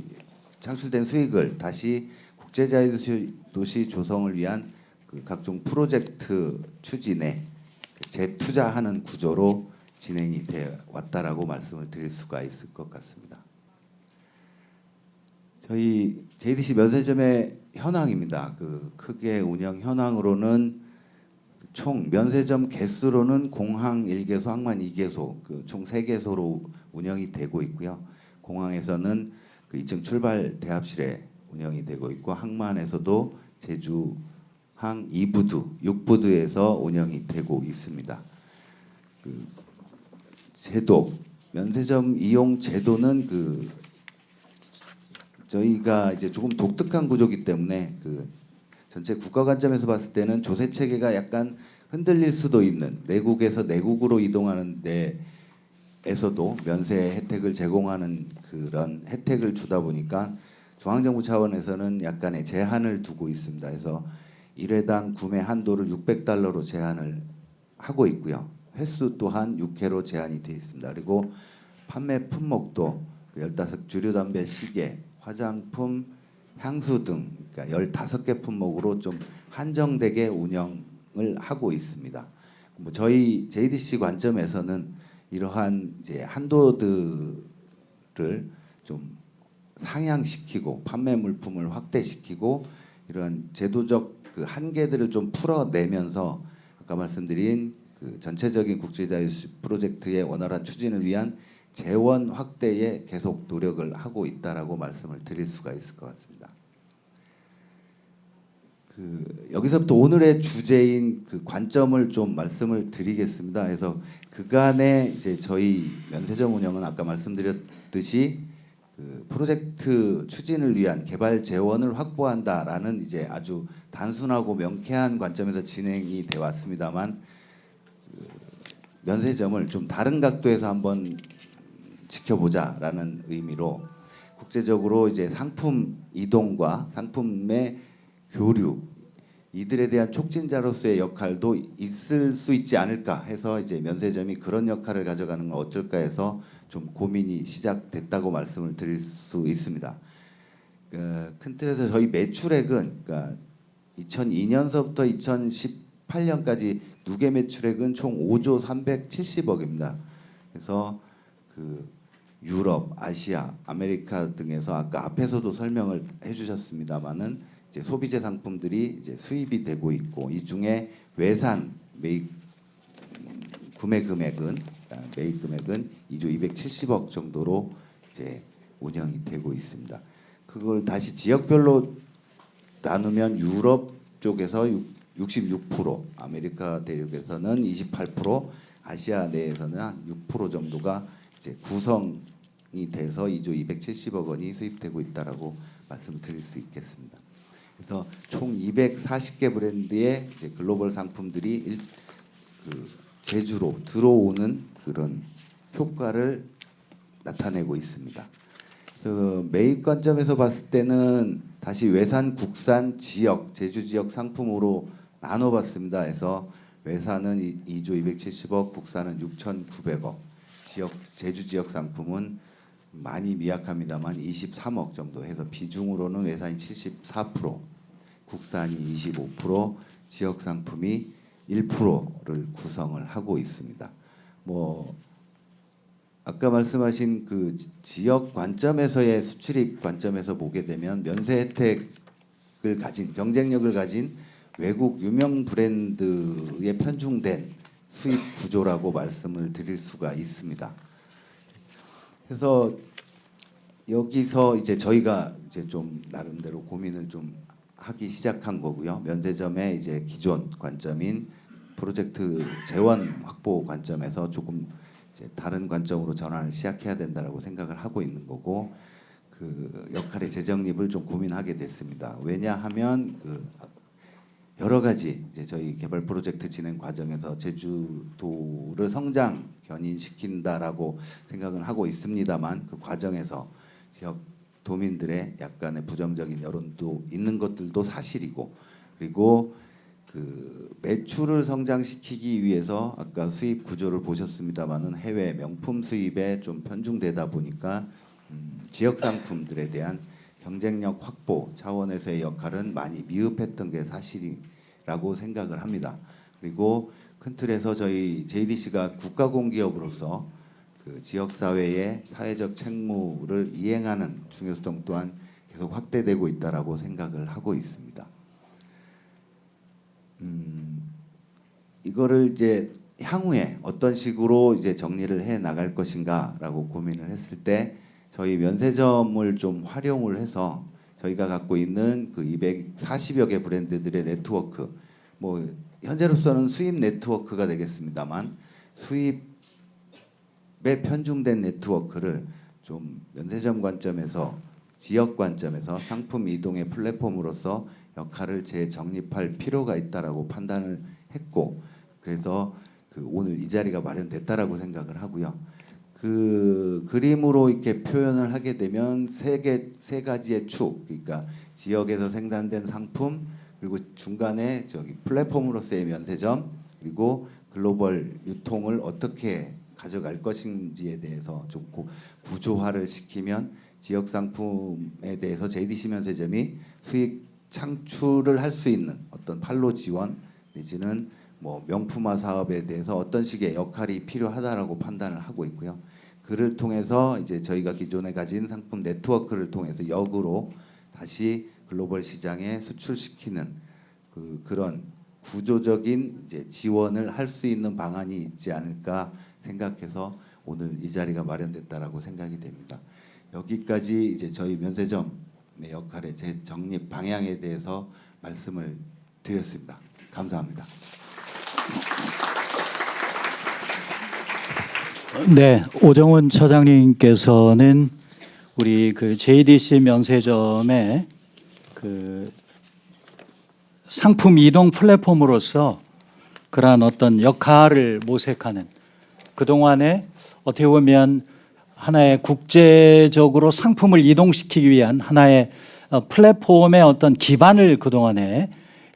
창출된 수익을 다시 국제자유도시 조성을 위한 그 각종 프로젝트 추진에 재투자하는 구조로 진행이 되어 왔다라고 말씀을 드릴 수가 있을 것 같습니다. 저희 JDC 면세점의 현황입니다. 그 크게 운영 현황으로는 총 면세점 개수로는 공항 1개소, 항만 2개소, 그 총 3개소로 운영이 되고 있고요. 공항에서는 그 2층 출발 대합실에 운영이 되고 있고 항만에서도 제주항 2부두, 6부두에서 운영이 되고 있습니다. 그 제도, 면세점 이용 제도는 그 저희가 이제 조금 독특한 구조이기 때문에 그 전체 국가 관점에서 봤을 때는 조세 체계가 약간 흔들릴 수도 있는 내국에서 내국으로 이동하는 데에서도 면세 혜택을 제공하는 그런 혜택을 주다 보니까 중앙정부 차원에서는 약간의 제한을 두고 있습니다. 그래서 1회당 구매 한도를 600달러로 제한을 하고 있고요. 횟수 또한 6회로 제한이 되어 있습니다. 그리고 판매 품목도 15 주류 담배, 시계, 화장품, 향수 등 그러니까 15개 품목으로 좀 한정되게 운영을 하고 있습니다. 뭐 저희 JDC 관점에서는 이러한 이제 한도들을 좀 상향시키고 판매 물품을 확대시키고 이러한 제도적 그 한계들을 좀 풀어내면서 아까 말씀드린 그 전체적인 국제자유도시 프로젝트의 원활한 추진을 위한 재원 확대에 계속 노력을 하고 있다라고 말씀을 드릴 수가 있을 것 같습니다. 그 여기서부터 오늘의 주제인 그 관점을 좀 말씀을 드리겠습니다. 그래서 그간의 이제 저희 면세점 운영은 아까 말씀드렸듯이 그 프로젝트 추진을 위한 개발 재원을 확보한다라는 이제 아주 단순하고 명쾌한 관점에서 진행이 돼 왔습니다만 그 면세점을 좀 다른 각도에서 한번 지켜보자라는 의미로 국제적으로 이제 상품 이동과 상품의 교류 이들에 대한 촉진자로서의 역할도 있을 수 있지 않을까 해서 이제 면세점이 그런 역할을 가져가는 건 어쩔까 해서 좀 고민이 시작됐다고 말씀을 드릴 수 있습니다. 큰 틀에서 저희 매출액은 그러니까 2002년서부터 2018년까지 누계 매출액은 총 5조 370억입니다. 그래서 그 유럽, 아시아, 아메리카 등에서 아까 앞에서도 설명을 해주셨습니다만은 이제 소비재 상품들이 이제 수입이 되고 있고 이 중에 외산 매입 구매 금액은 매입 금액은 2조 270억 정도로 이제 운영이 되고 있습니다. 그걸 다시 지역별로 나누면 유럽 쪽에서 66%, 아메리카 대륙에서는 28%, 아시아 내에서는 한 6% 정도가 이제 구성이 돼서 2조 270억 원이 수입되고 있다라고 말씀드릴 수 있겠습니다. 그래서 총 240개 브랜드의 이제 글로벌 상품들이 그 제주로 들어오는 그런 효과를 나타내고 있습니다. 그래서 매입 관점에서 봤을 때는 다시 외산, 국산, 지역, 제주 지역 상품으로 나눠봤습니다. 그래서 외산은 2조 270억, 국산은 6,900억, 제주 지역 상품은 많이 미약합니다만 23억 정도 해서 비중으로는 외산이 74%, 국산이 25%, 지역 상품이 1%를 구성을 하고 있습니다. 뭐 아까 말씀하신 그 지역 관점에서의 수출입 관점에서 보게 되면 면세 혜택을 가진 경쟁력을 가진 외국 유명 브랜드에 편중된 수입 구조라고 말씀을 드릴 수가 있습니다. 그래서 여기서 이제 저희가 이제 좀 나름대로 고민을 좀 하기 시작한 거고요. 면세점의 이제 기존 관점인 프로젝트 재원 확보 관점에서 조금 이제 다른 관점으로 전환을 시작해야 된다라고 생각을 하고 있는 거고, 그 그 역할의 재정립을 좀 고민하게 됐습니다. 왜냐하면 그 여러 가지 이제 저희 개발 프로젝트 진행 과정에서 제주도를 성장 견인시킨다라고 생각은 하고 있습니다만 그 과정에서 지역 도민들의 약간의 부정적인 여론도 있는 것들도 사실이고, 그리고 그 매출을 성장시키기 위해서 아까 수입 구조를 보셨습니다만은 해외 명품 수입에 좀 편중되다 보니까 지역 상품들에 대한 경쟁력 확보 차원에서의 역할은 많이 미흡했던 게 사실이라고 생각을 합니다. 그리고 큰 틀에서 저희 JDC가 국가공기업으로서 그 지역 사회의 사회적 책무를 이행하는 중요성 또한 계속 확대되고 있다라고 생각을 하고 있습니다. 이거를 이제 향후에 어떤 식으로 이제 정리를 해 나갈 것인가라고 고민을 했을 때 저희 면세점을 좀 활용을 해서 저희가 갖고 있는 그 240여 개 브랜드들의 네트워크, 뭐 현재로서는 수입 네트워크가 되겠습니다만 수입에 편중된 네트워크를 좀 면세점 관점에서 지역 관점에서 상품 이동의 플랫폼으로서 역할을 재정립할 필요가 있다라고 판단을 했고, 그래서 그 오늘 이 자리가 마련됐다라고 생각을 하고요. 그 그림으로 이렇게 표현을 하게 되면 세 가지의 축, 그러니까 지역에서 생산된 상품, 그리고 중간에 저기 플랫폼으로서의 면세점, 그리고 글로벌 유통을 어떻게 가져갈 것인지에 대해서 좀 구조화를 시키면 지역 상품에 대해서 JDC 면세점이 수익 창출을 할 수 있는 어떤 판로 지원 내지는 뭐 명품화 사업에 대해서 어떤 식의 역할이 필요하다라고 판단을 하고 있고요. 그를 통해서 이제 저희가 기존에 가진 상품 네트워크를 통해서 역으로 다시 글로벌 시장에 수출시키는 그런 구조적인 이제 지원을 할 수 있는 방안이 있지 않을까 생각해서 오늘 이 자리가 마련됐다라고 생각이 됩니다. 여기까지 이제 저희 면세점의 역할의 재정립 방향에 대해서 말씀을 드렸습니다. 감사합니다. 네, 오정훈 처장님께서는 우리 그 JDC 면세점의 그 상품 이동 플랫폼으로서 그러한 어떤 역할을 모색하는, 그동안에 어떻게 보면 하나의 국제적으로 상품을 이동시키기 위한 하나의 플랫폼의 어떤 기반을 그동안에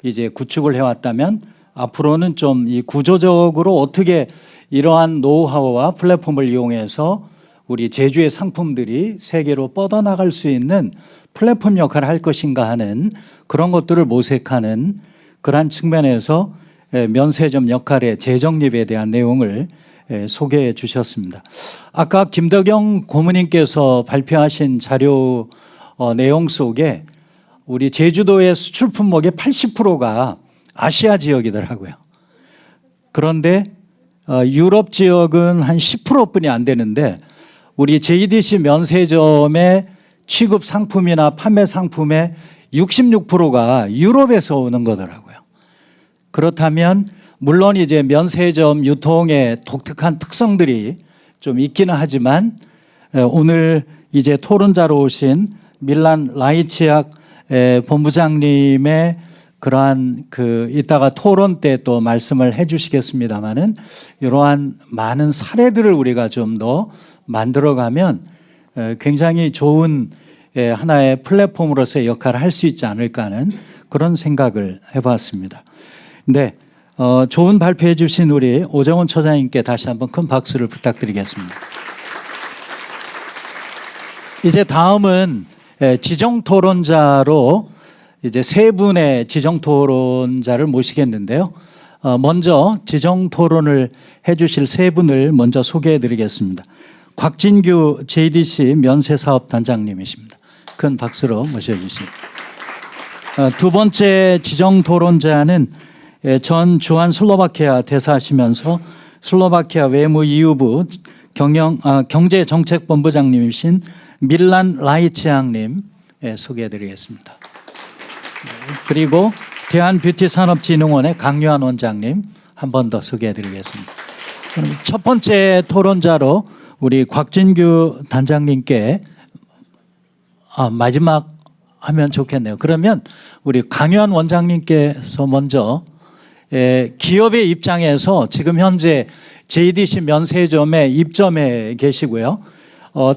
이제 구축을 해왔다면 앞으로는 좀 이 구조적으로 어떻게 이러한 노하우와 플랫폼을 이용해서 우리 제주의 상품들이 세계로 뻗어나갈 수 있는 플랫폼 역할을 할 것인가 하는 그런 것들을 모색하는 그러한 측면에서 면세점 역할의 재정립에 대한 내용을 소개해 주셨습니다. 아까 김덕영 고문님께서 발표하신 자료 내용 속에 우리 제주도의 수출 품목의 80%가 아시아 지역이더라고요. 그런데 유럽 지역은 한 10%뿐이 안 되는데 우리 JDC 면세점의 취급 상품이나 판매 상품의 66%가 유럽에서 오는 거더라고요. 그렇다면 물론 이제 면세점 유통의 독특한 특성들이 좀 있기는 하지만 오늘 이제 토론자로 오신 밀란 라이치약 본부장님의 그러한 이따가 토론 때 또 말씀을 해 주시겠습니다만은 이러한 많은 사례들을 우리가 좀 더 만들어가면 굉장히 좋은 하나의 플랫폼으로서의 역할을 할 수 있지 않을까 하는 그런 생각을 해봤습니다. 네, 좋은 발표해 주신 우리 오정훈 처장님께 다시 한번 큰 박수를 부탁드리겠습니다. 이제 다음은 지정 토론자로 이제 세 분의 지정 토론자를 모시겠는데요. 먼저 지정 토론을 해주실 세 분을 먼저 소개해 드리겠습니다. 곽진규 JDC 면세사업단장님이십니다. 큰 박수로 모셔주시죠. 두 번째 지정 토론자는 전 주한 슬로바키아 대사하시면서 슬로바키아 외무이유부 경제정책본부장님이신 밀란 라이치앙님 소개해 드리겠습니다. 그리고 대한뷰티산업진흥원의 강유한 원장님 한 번 더 소개해 드리겠습니다. 첫 번째 토론자로 우리 곽진규 단장님께 마지막 하면 좋겠네요. 그러면 우리 강유한 원장님께서 먼저 기업의 입장에서 지금 현재 JDC 면세점에 입점해 계시고요.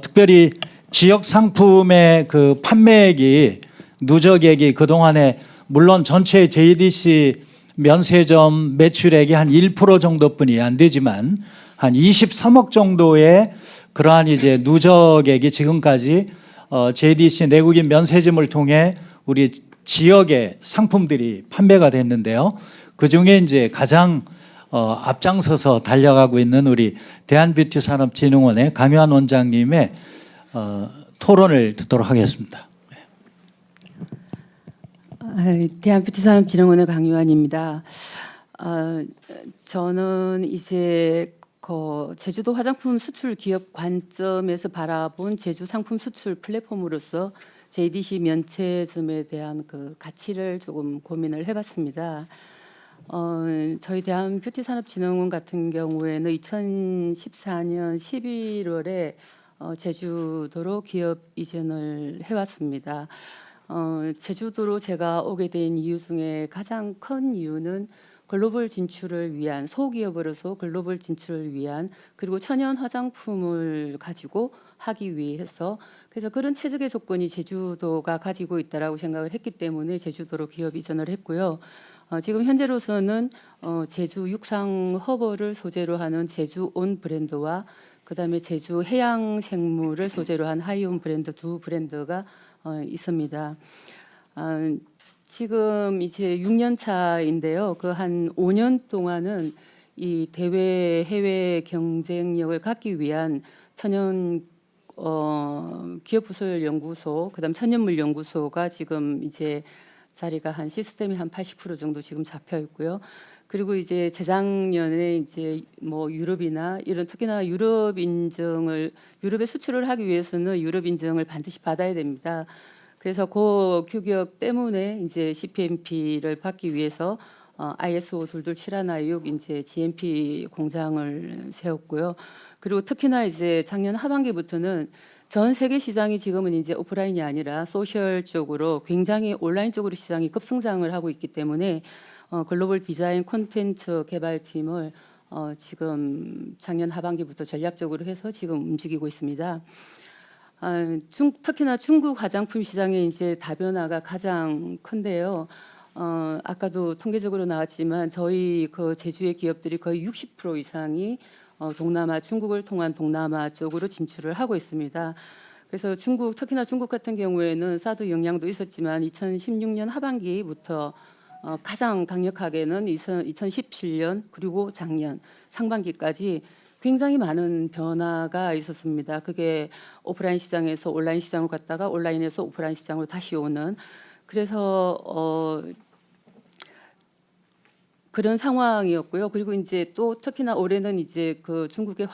특별히 지역 상품의 그 판매액이 누적액이 그동안에 물론 전체 JDC 면세점 매출액이 한 1% 정도뿐이 안 되지만 한 23억 정도의 그러한 이제 누적액이 지금까지 JDC 내국인 면세점을 통해 우리 지역의 상품들이 판매가 됐는데요. 그 중에 이제 가장 앞장서서 달려가고 있는 우리 대한뷰티산업진흥원의 강유한 원장님의 토론을 듣도록 하겠습니다. 대한뷰티산업진흥원의 강유한입니다. 저는 이제 제주도 화장품 수출 기업 관점에서 바라본 제주 상품 수출 플랫폼으로서 JDC 면세점에 대한 그 가치를 조금 고민을 해봤습니다. 저희 대한뷰티산업진흥원 같은 경우에는 2014년 11월에 제주도로 기업 이전을 해왔습니다. 제주도로 제가 오게 된 이유 중에 가장 큰 이유는 글로벌 진출을 위한 소기업으로서 글로벌 진출을 위한 그리고 천연 화장품을 가지고 하기 위해서 그래서 그런 최적의 조건이 제주도가 가지고 있다라고 생각을 했기 때문에 제주도로 기업 이전을 했고요. 지금 현재로서는 제주 육상 허브를 소재로 하는 제주온 브랜드와 그다음에 제주 해양 생물을 소재로 한 하이온 브랜드 두 브랜드가 있습니다. 지금 이제 6년 차인데요. 그 한 5년 동안은 이 대외 해외 경쟁력을 갖기 위한 천연 기업부설 연구소, 그다음 천연물 연구소가 지금 이제 자리가 한 시스템이 한 80% 정도 지금 잡혀 있고요. 그리고 이제 재작년에 이제 뭐 유럽이나 이런 특히나 유럽에 수출을 하기 위해서는 유럽 인증을 반드시 받아야 됩니다. 그래서 그 규격 때문에 이제 CPMP를 받기 위해서 ISO 22716 이제 GMP 공장을 세웠고요. 그리고 특히나 이제 작년 하반기부터는 전 세계 시장이 지금은 이제 오프라인이 아니라 소셜 쪽으로 굉장히 온라인 쪽으로 시장이 급성장을 하고 있기 때문에 글로벌 디자인 콘텐츠 개발팀을 지금 작년 하반기부터 전략적으로 해서 지금 움직이고 있습니다. 특히나 중국 화장품 시장의 이제 다변화가 가장 큰데요. 아까도 통계적으로 나왔지만 저희 그 제주의 기업들이 거의 60% 이상이 동남아, 중국을 통한 동남아 쪽으로 진출을 하고 있습니다. 그래서 특히나 중국 같은 경우에는 사드 영향도 있었지만 2016년 하반기부터 가장 강력하게는 2017년 그리고 작년 상반기까지 굉장히 많은 변화가 있었습니다. 그게 오프라인 시장에서 온라인 시장으로 갔다가 온라인에서 오프라인 시장으로 다시 오는 그래서 그런 상황이었고요. 그리고 이제 또 특히나 올해는 이제 그 중국의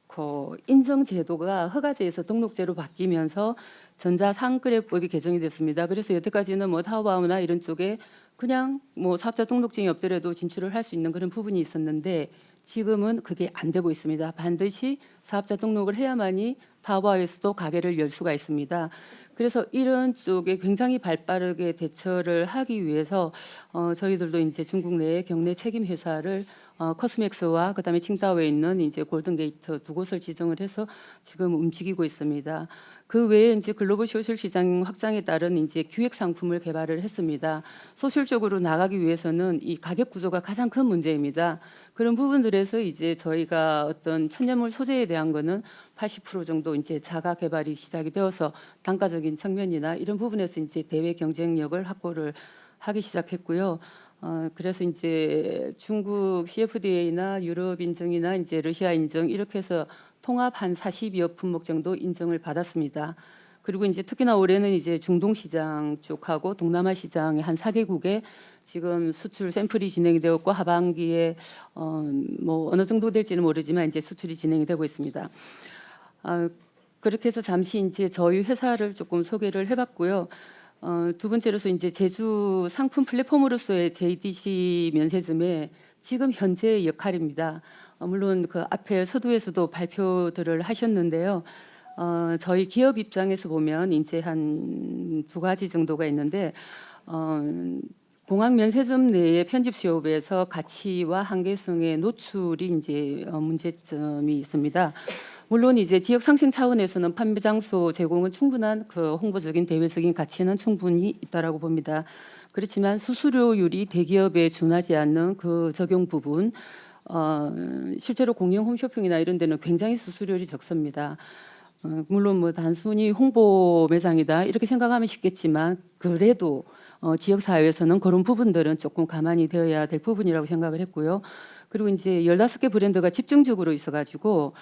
그 인증 제도가 허가제에서 등록제로 바뀌면서 전자상거래법이 개정이 됐습니다. 그래서 여태까지는 뭐 타오바오나 이런 쪽에 그냥 뭐 사업자 등록증이 없더라도 진출을 할 수 있는 그런 부분이 있었는데 지금은 그게 안 되고 있습니다. 반드시 사업자 등록을 해야만이 타오바오에서도 가게를 열 수가 있습니다. 그래서 이런 쪽에 굉장히 발빠르게 대처를 하기 위해서 저희들도 이제 중국 내 경내 책임 회사를 커스맥스와 그다음에 칭다오에 있는 이제 골든게이트 두 곳을 지정을 해서 지금 움직이고 있습니다. 그 외에 이제 글로벌 소셜 시장 확장에 따른 이제 기획 상품을 개발을 했습니다. 소셜적으로 나가기 위해서는 이 가격 구조가 가장 큰 문제입니다. 그런 부분들에서 이제 저희가 어떤 천연물 소재에 대한 거는 80% 정도 이제 자가 개발이 시작이 되어서 단가적인 측면이나 이런 부분에서 이제 대외 경쟁력을 확보를 하기 시작했고요. 그래서 이제 중국 CFDA나 유럽 인증이나 이제 러시아 인증 이렇게 해서 통합 한 40여 품목 정도 인증을 받았습니다. 그리고 이제 특히나 올해는 이제 중동 시장 쪽하고 동남아 시장의 한 4개국에 지금 수출 샘플이 진행이 되었고 하반기에 뭐 어느 정도 될지는 모르지만 이제 수출이 진행이 되고 있습니다. 그렇게 해서 잠시 이제 저희 회사를 조금 소개를 해봤고요. 두 번째로서 이제 제주 상품 플랫폼으로서의 JDC 면세점의 지금 현재의 역할입니다. 물론 그 앞에 서두에서도 발표들을 하셨는데요. 저희 기업 입장에서 보면 이제 한 두 가지 정도가 있는데 공항 면세점 내의 편집 수요에서 가치와 한계성의 노출이 이제 문제점이 있습니다. 물론 이제 지역 상생 차원에서는 판매 장소 제공은 충분한 그 홍보적인 대외적인 가치는 충분히 있다라고 봅니다. 그렇지만 수수료율이 대기업에 준하지 않는 그 적용 부분, 실제로 공영 홈쇼핑이나 이런 데는 굉장히 수수료율이 적습니다. 물론 뭐 단순히 홍보 매장이다 이렇게 생각하면 쉽겠지만 그래도 지역 사회에서는 그런 부분들은 조금 가만히 되어야 될 부분이라고 생각을 했고요. 그리고 이제 15개 브랜드가 집중적으로 있어가지고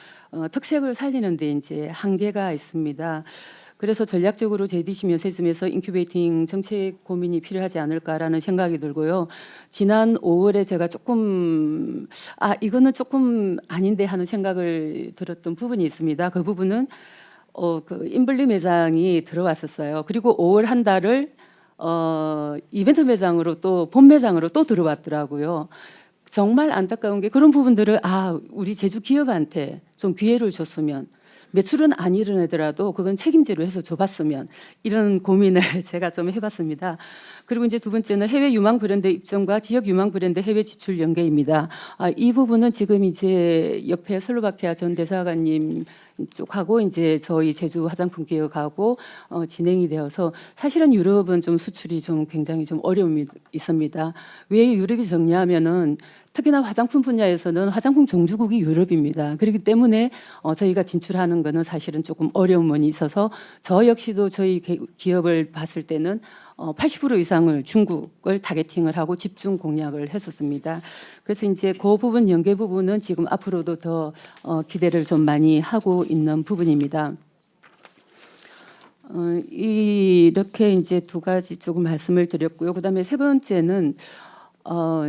특색을 살리는데 이제 한계가 있습니다. 그래서 전략적으로 JDC 면세점에서 인큐베이팅 정책 고민이 필요하지 않을까라는 생각이 들고요. 지난 5월에 제가 조금 이거는 조금 아닌데 하는 생각을 들었던 부분이 있습니다. 그 부분은 그 인블리 매장이 들어왔었어요. 그리고 5월 한 달을 이벤트 매장으로 또 본 매장으로 또 들어왔더라고요. 정말 안타까운 게 그런 부분들을 우리 제주 기업한테 좀 기회를 줬으면 매출은 안 일어나더라도 그건 책임지로 해서 줘봤으면 이런 고민을 제가 좀 해봤습니다. 그리고 이제 두 번째는 해외 유망 브랜드 입점과 지역 유망 브랜드 해외 지출 연계입니다. 이 부분은 지금 이제 옆에 슬로바키아 전 대사관님 쪽하고 이제 저희 제주 화장품 기업하고 진행이 되어서 사실은 유럽은 좀 수출이 좀 굉장히 좀 어려움이 있습니다. 왜 유럽이 적냐면은 특히나 화장품 분야에서는 화장품 종주국이 유럽입니다. 그렇기 때문에 저희가 진출하는 거는 사실은 조금 어려움이 있어서 저 역시도 저희 기업을 봤을 때는 80% 이상을 중국을 타겟팅을 하고 집중 공략을 했었습니다. 그래서 이제 그 부분 연계 부분은 지금 앞으로도 더 기대를 좀 많이 하고 있는 부분입니다. 이렇게 이제 두 가지 조금 말씀을 드렸고요. 그다음에 세 번째는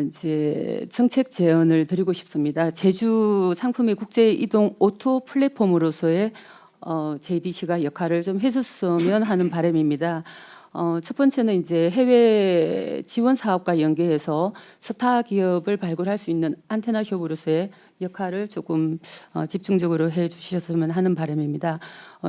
이제 정책 제언을 드리고 싶습니다. 제주 상품의 국제 이동 오토 플랫폼으로서의 JDC가 역할을 좀 해줬으면 하는 바람입니다. 첫 번째는 이제 해외 지원 사업과 연계해서 스타 기업을 발굴할 수 있는 안테나 숍으로서의 역할을 조금 집중적으로 해 주셨으면 하는 바람입니다.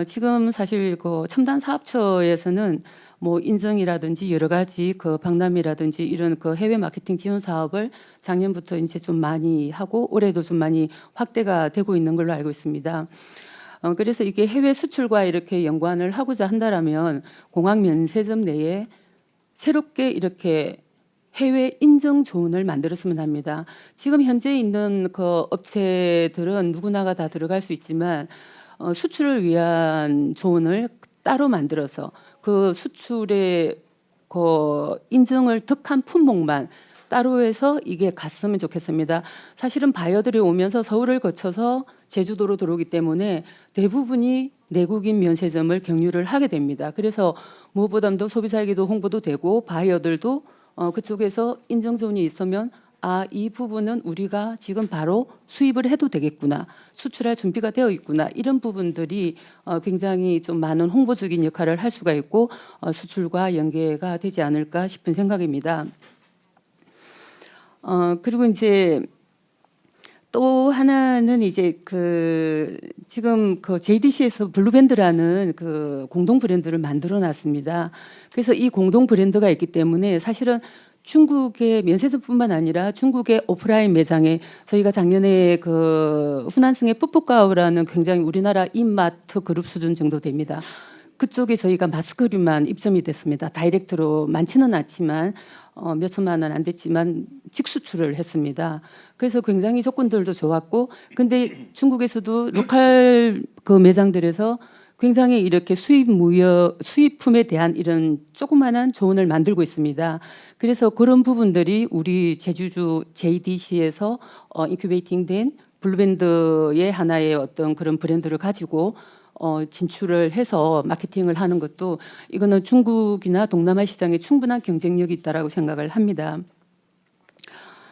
지금 사실 그 첨단 사업처에서는 뭐 인증이라든지 여러 가지 그 박람회라든지 이런 그 해외 마케팅 지원 사업을 작년부터 이제 좀 많이 하고 올해도 좀 많이 확대가 되고 있는 걸로 알고 있습니다. 그래서 이게 해외 수출과 이렇게 연관을 하고자 한다라면 공항 면세점 내에 새롭게 이렇게 해외 인증 존을 만들었으면 합니다. 지금 현재 있는 그 업체들은 누구나가 다 들어갈 수 있지만 수출을 위한 존을 따로 만들어서 그 수출의 그 인증을 득한 품목만 따로 해서 이게 갔으면 좋겠습니다. 사실은 바이어들이 오면서 서울을 거쳐서 제주도로 들어오기 때문에 대부분이 내국인 면세점을 경유를 하게 됩니다. 그래서 무엇보다도 소비자에게도 홍보도 되고 바이어들도 그쪽에서 인증존이 있으면 이 부분은 우리가 지금 바로 수입을 해도 되겠구나, 수출할 준비가 되어 있구나, 이런 부분들이 굉장히 좀 많은 홍보적인 역할을 할 수가 있고 수출과 연계가 되지 않을까 싶은 생각입니다. 그리고 이제 또 하나는 이제 그 지금 그 JDC에서 블루밴드라는 그 공동 브랜드를 만들어 놨습니다. 그래서 이 공동 브랜드가 있기 때문에 사실은 중국의 면세점뿐만 아니라 중국의 오프라인 매장에 저희가 작년에 그 후난승의 뿌뿌가오라는 굉장히 우리나라 인마트 그룹 수준 정도 됩니다. 그쪽에 저희가 마스크류만 입점이 됐습니다. 다이렉트로 많지는 않지만 몇 천만 원 안 됐지만 직수출을 했습니다. 그래서 굉장히 조건들도 좋았고, 근데 중국에서도 로컬 그 매장들에서 굉장히 이렇게 수입품에 대한 이런 조그마한 조언을 만들고 있습니다. 그래서 그런 부분들이 우리 제주주 JDC에서 인큐베이팅된 블루밴드의 하나의 어떤 그런 브랜드를 가지고 진출을 해서 마케팅을 하는 것도 이거는 중국이나 동남아 시장에 충분한 경쟁력이 있다라고 생각을 합니다.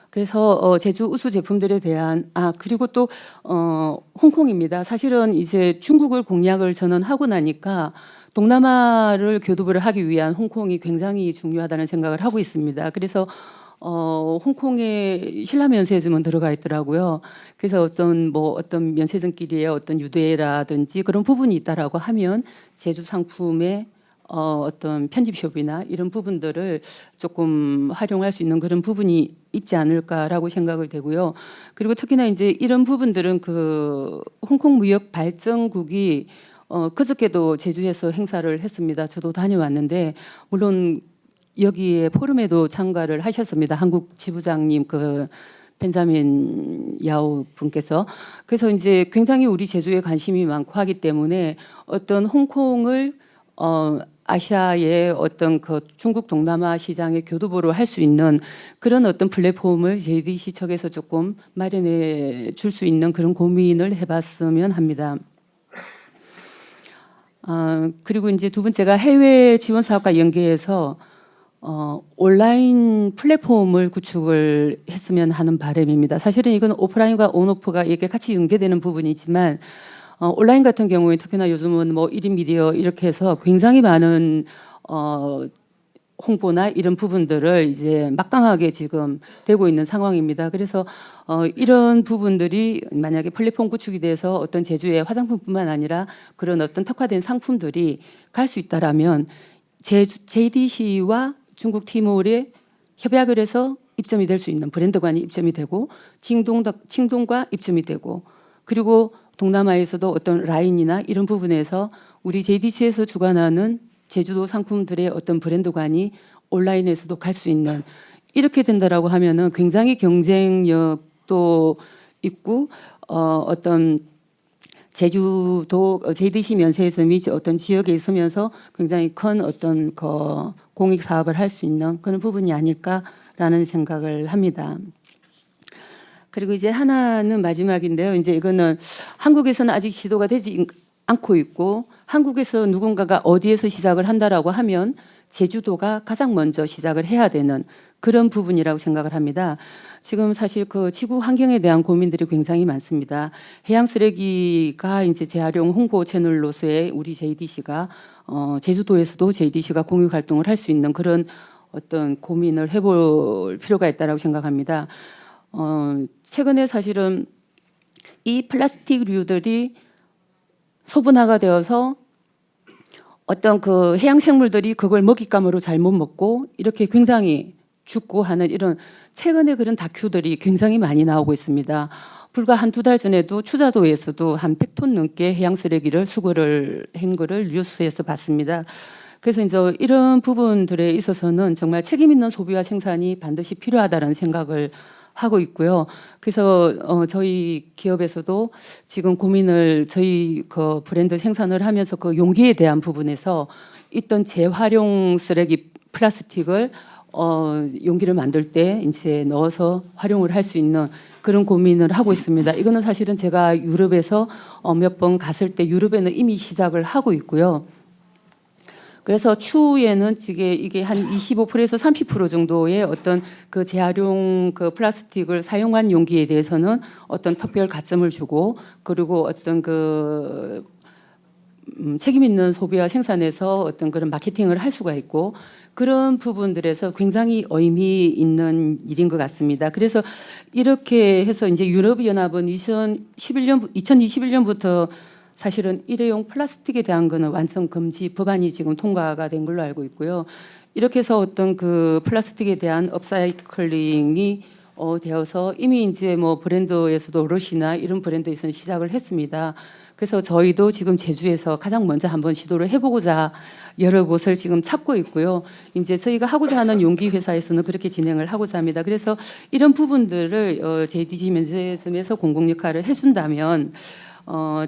그래서 제주 우수 제품들에 대한 그리고 또 홍콩입니다. 사실은 이제 중국을 공략을 저는 하고 나니까 동남아를 교두보를 하기 위한 홍콩이 굉장히 중요하다는 생각을 하고 있습니다. 그래서 홍콩에 신라 면세점은 들어가 있더라고요. 그래서 어떤 면세점끼리의 어떤 유대라든지 그런 부분이 있다라고 하면 제주 상품의 어떤 편집숍이나 이런 부분들을 조금 활용할 수 있는 그런 부분이 있지 않을까라고 생각을 되고요. 그리고 특히나 이제 이런 부분들은 그 홍콩 무역 발전국이 그저께도 제주에서 행사를 했습니다. 저도 다녀왔는데 물론 여기에 포럼에도 참가를 하셨습니다. 한국 지부장님 그 벤자민 야오 분께서. 그래서 이제 굉장히 우리 제주에 관심이 많고 하기 때문에 어떤 홍콩을 아시아의 어떤 그 중국 동남아 시장의 교두보로 할 수 있는 그런 어떤 플랫폼을 JDC 측에서 조금 마련해 줄 수 있는 그런 고민을 해봤으면 합니다. 그리고 이제 두 번째가 해외 지원 사업과 연계해서 온라인 플랫폼을 구축을 했으면 하는 바람입니다. 사실은 이건 오프라인과 온오프가 이렇게 같이 연계되는 부분이지만 온라인 같은 경우에 특히나 요즘은 뭐 1인 미디어 이렇게 해서 굉장히 많은 홍보나 이런 부분들을 이제 막강하게 지금 되고 있는 상황입니다. 그래서 이런 부분들이 만약에 플랫폼 구축이 돼서 어떤 제주의 화장품뿐만 아니라 그런 어떤 특화된 상품들이 갈 수 있다라면 JDC와 중국 티몰에 협약을 해서 입점이 될 수 있는 브랜드관이 입점이 되고 칭동과 입점이 되고 그리고 동남아에서도 어떤 라인이나 이런 부분에서 우리 JDC에서 주관하는 제주도 상품들의 어떤 브랜드관이 온라인에서도 갈 수 있는 이렇게 된다라고 하면은 굉장히 경쟁력도 있고 어떤 제주도 JDC 면세점이 어떤 지역에 있으면서 굉장히 큰 어떤 공익 사업을 할 수 있는 그런 부분이 아닐까라는 생각을 합니다. 그리고 이제 하나는 마지막인데요. 이제 이거는 한국에서는 아직 시도가 되지 않고 있고 한국에서 누군가가 어디에서 시작을 한다라고 하면 제주도가 가장 먼저 시작을 해야 되는 그런 부분이라고 생각을 합니다. 지금 사실 그 지구 환경에 대한 고민들이 굉장히 많습니다. 해양 쓰레기가 이제 재활용 홍보 채널로서의 우리 JDC가 제주도에서도 JDC가 공익 활동을 할 수 있는 그런 어떤 고민을 해볼 필요가 있다라고 생각합니다. 최근에 사실은 이 플라스틱류들이 소분화가 되어서 어떤 그 해양 생물들이 그걸 먹잇감으로 잘못 먹고 이렇게 굉장히 죽고 하는 이런 최근에 그런 다큐들이 굉장히 많이 나오고 있습니다. 불과 한두 달 전에도 추자도에서도 한 100톤 넘게 해양 쓰레기를 수거를 한 거를 뉴스에서 봤습니다. 그래서 이제 이런 부분들에 있어서는 정말 책임 있는 소비와 생산이 반드시 필요하다는 생각을 하고 있고요. 그래서 저희 기업에서도 지금 고민을 저희 그 브랜드 생산을 하면서 그 용기에 대한 부분에서 있던 재활용 쓰레기 플라스틱을 용기를 만들 때 이제 넣어서 활용을 할 수 있는 그런 고민을 하고 있습니다. 이거는 사실은 제가 유럽에서 몇 번 갔을 때 유럽에는 이미 시작을 하고 있고요. 그래서 추후에는 이게 한 25%에서 30% 정도의 어떤 그 재활용 그 플라스틱을 사용한 용기에 대해서는 어떤 특별 가점을 주고 그리고 어떤 그 책임 있는 소비와 생산에서 어떤 그런 마케팅을 할 수가 있고 그런 부분들에서 굉장히 의미 있는 일인 것 같습니다. 그래서 이렇게 해서 이제 유럽연합은 2021년부터 사실은 일회용 플라스틱에 대한 거는 완전 금지 법안이 지금 통과가 된 걸로 알고 있고요. 이렇게 해서 어떤 그 플라스틱에 대한 업사이클링이 되어서 이미 이제 뭐 브랜드에서도 러시나 이런 브랜드에서는 시작을 했습니다. 그래서 저희도 지금 제주에서 가장 먼저 한번 시도를 해보고자 여러 곳을 지금 찾고 있고요. 이제 저희가 하고자 하는 용기 회사에서는 그렇게 진행을 하고자 합니다. 그래서 이런 부분들을 JDC 면세점에서 공공 역할을 해준다면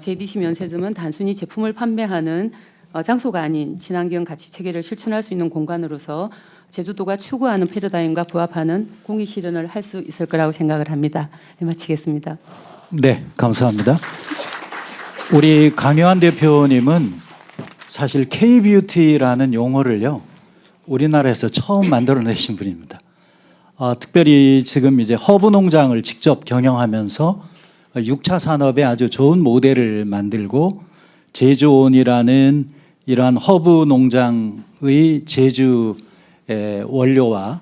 JDC 면세점은 단순히 제품을 판매하는 장소가 아닌 친환경 가치 체계를 실천할 수 있는 공간으로서 제주도가 추구하는 패러다임과 부합하는 공익 실현을 할 수 있을 거라고 생각을 합니다. 네, 마치겠습니다. 네, 감사합니다. 우리 강요한 대표님은 사실 K-뷰티라는 용어를요, 우리나라에서 처음 만들어내신 분입니다. 특별히 지금 이제 허브 농장을 직접 경영하면서 6차 산업에 아주 좋은 모델을 만들고 제주온이라는 이러한 허브 농장의 제주 원료와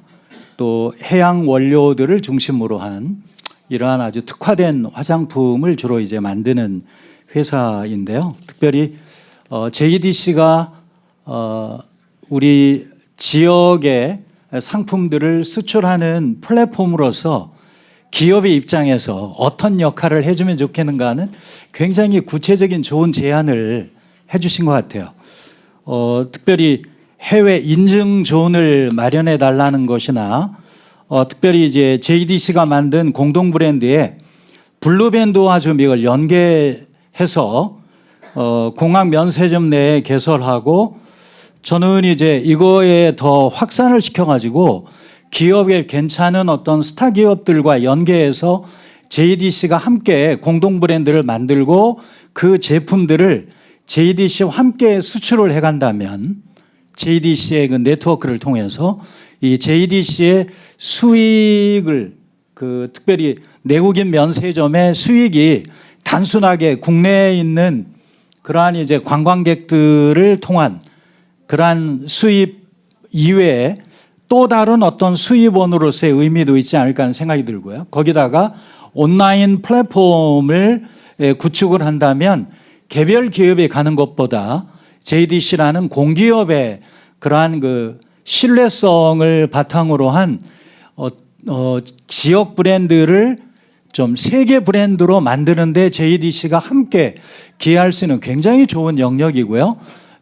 또 해양 원료들을 중심으로 한 이러한 아주 특화된 화장품을 주로 이제 만드는 회사인데요. 특별히 JDC가 우리 지역의 상품들을 수출하는 플랫폼으로서 기업의 입장에서 어떤 역할을 해주면 좋겠는가 하는 굉장히 구체적인 좋은 제안을 해주신 것 같아요. 특별히 해외 인증존을 마련해 달라는 것이나 특별히 이제 JDC가 만든 공동 브랜드에 블루밴드와 좀 이걸 연계해서 공항 면세점 내에 개설하고 저는 이제 이거에 더 확산을 시켜가지고 기업에 괜찮은 어떤 스타 기업들과 연계해서 JDC가 함께 공동 브랜드를 만들고 그 제품들을 JDC와 함께 수출을 해간다면 JDC의 그 네트워크를 통해서 이 JDC의 수익을 특별히 내국인 면세점의 수익이 단순하게 국내에 있는 그러한 이제 관광객들을 통한 그러한 수입 이외에 또 다른 어떤 수입원으로서의 의미도 있지 않을까 하는 생각이 들고요. 거기다가 온라인 플랫폼을 구축을 한다면 개별 기업이 가는 것보다 JDC라는 공기업의 그러한 그 신뢰성을 바탕으로 한 지역 브랜드를 좀 세계 브랜드로 만드는데 JDC가 함께 기여할 수 있는 굉장히 좋은 영역이고요.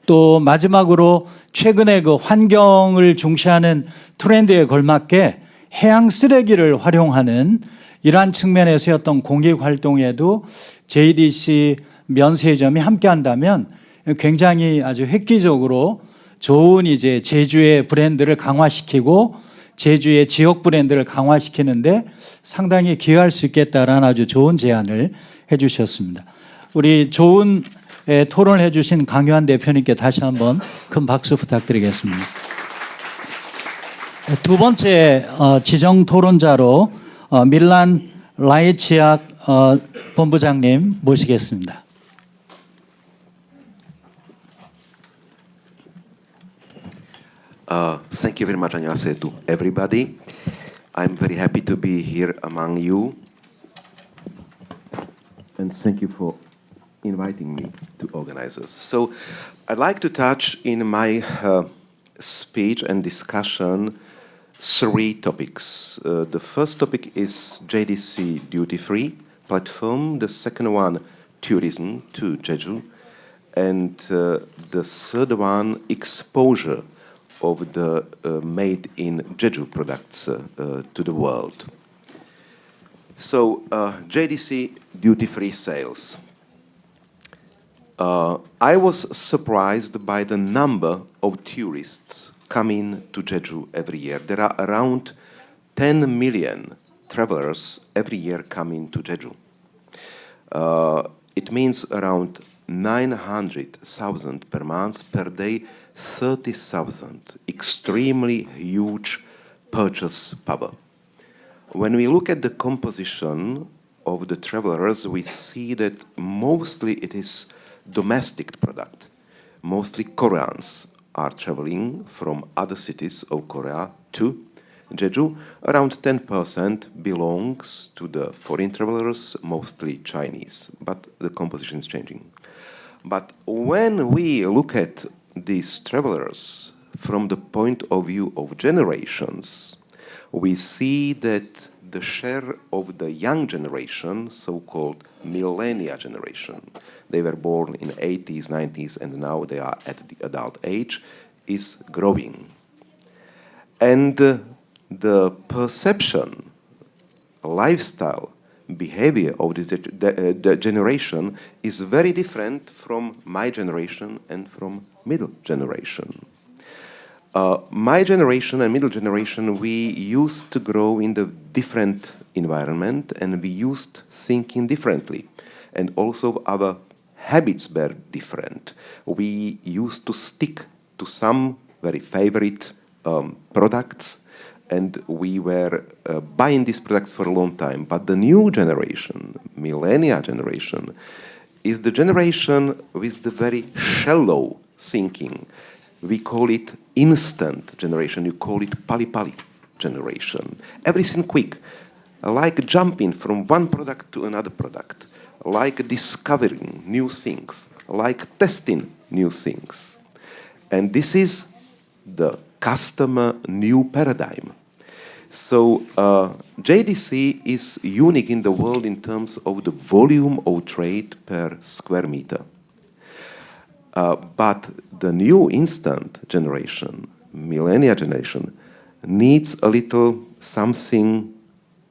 또 마지막으로 최근에 그 환경을 중시하는 트렌드에 걸맞게 해양 쓰레기를 활용하는 이러한 측면에서의 어떤 공익 활동에도 JDC 면세점이 함께 한다면 굉장히 아주 획기적으로 좋은 이제 제주의 브랜드를 강화시키고 제주의 지역 브랜드를 강화시키는데 상당히 기여할 수 있겠다라는 아주 좋은 제안을 해 주셨습니다. 우리 좋은 토론을 해 주신 강요한 대표님께 다시 한번 큰 박수 부탁드리겠습니다. 두 번째 지정 토론자로 밀란 라이치악 본부장님 모시겠습니다. Thank you very much, 안녕하세요 to everybody. I'm very happy to be here among you. And thank you for inviting me to organize this. So I'd like to touch in my speech and discussion three topics. The first topic is JDC duty-free platform. The second one, tourism to Jeju. And the third one, exposure of the made in Jeju products to the world. So JDC duty-free sales. I was surprised by the number of tourists coming to Jeju every year. There are around 10 million travelers every year coming to Jeju. It means around 900,000 per month, per day, 30,000, extremely huge purchase power. When we look at the composition of the travelers, we see that mostly it is domestic product. Mostly Koreans are traveling from other cities of Korea to Jeju. Around 10% belongs to the foreign travelers, mostly Chinese, but the composition is changing. But when we look at these travelers from the point of view of generations, we see that the share of the young generation, so-called millennial generation, they were born in 80s, 90s, and now they are at the adult age, is growing. And the perception, lifestyle, behavior of this the generation is very different from my generation and from middle generation. My generation and middle generation, we used to grow in the different environment and we used thinking differently. And also our habits were different. We used to stick to some very favorite products and we were buying these products for a long time. But the new generation, millennial generation, is the generation with the very shallow thinking. We call it instant generation. You call it pali-pali generation. Everything quick, like jumping from one product to another product, like discovering new things, like testing new things. And this is the customer new paradigm. So JDC is unique in the world in terms of the volume of trade per square meter. But the new instant generation, millennial generation, needs a little something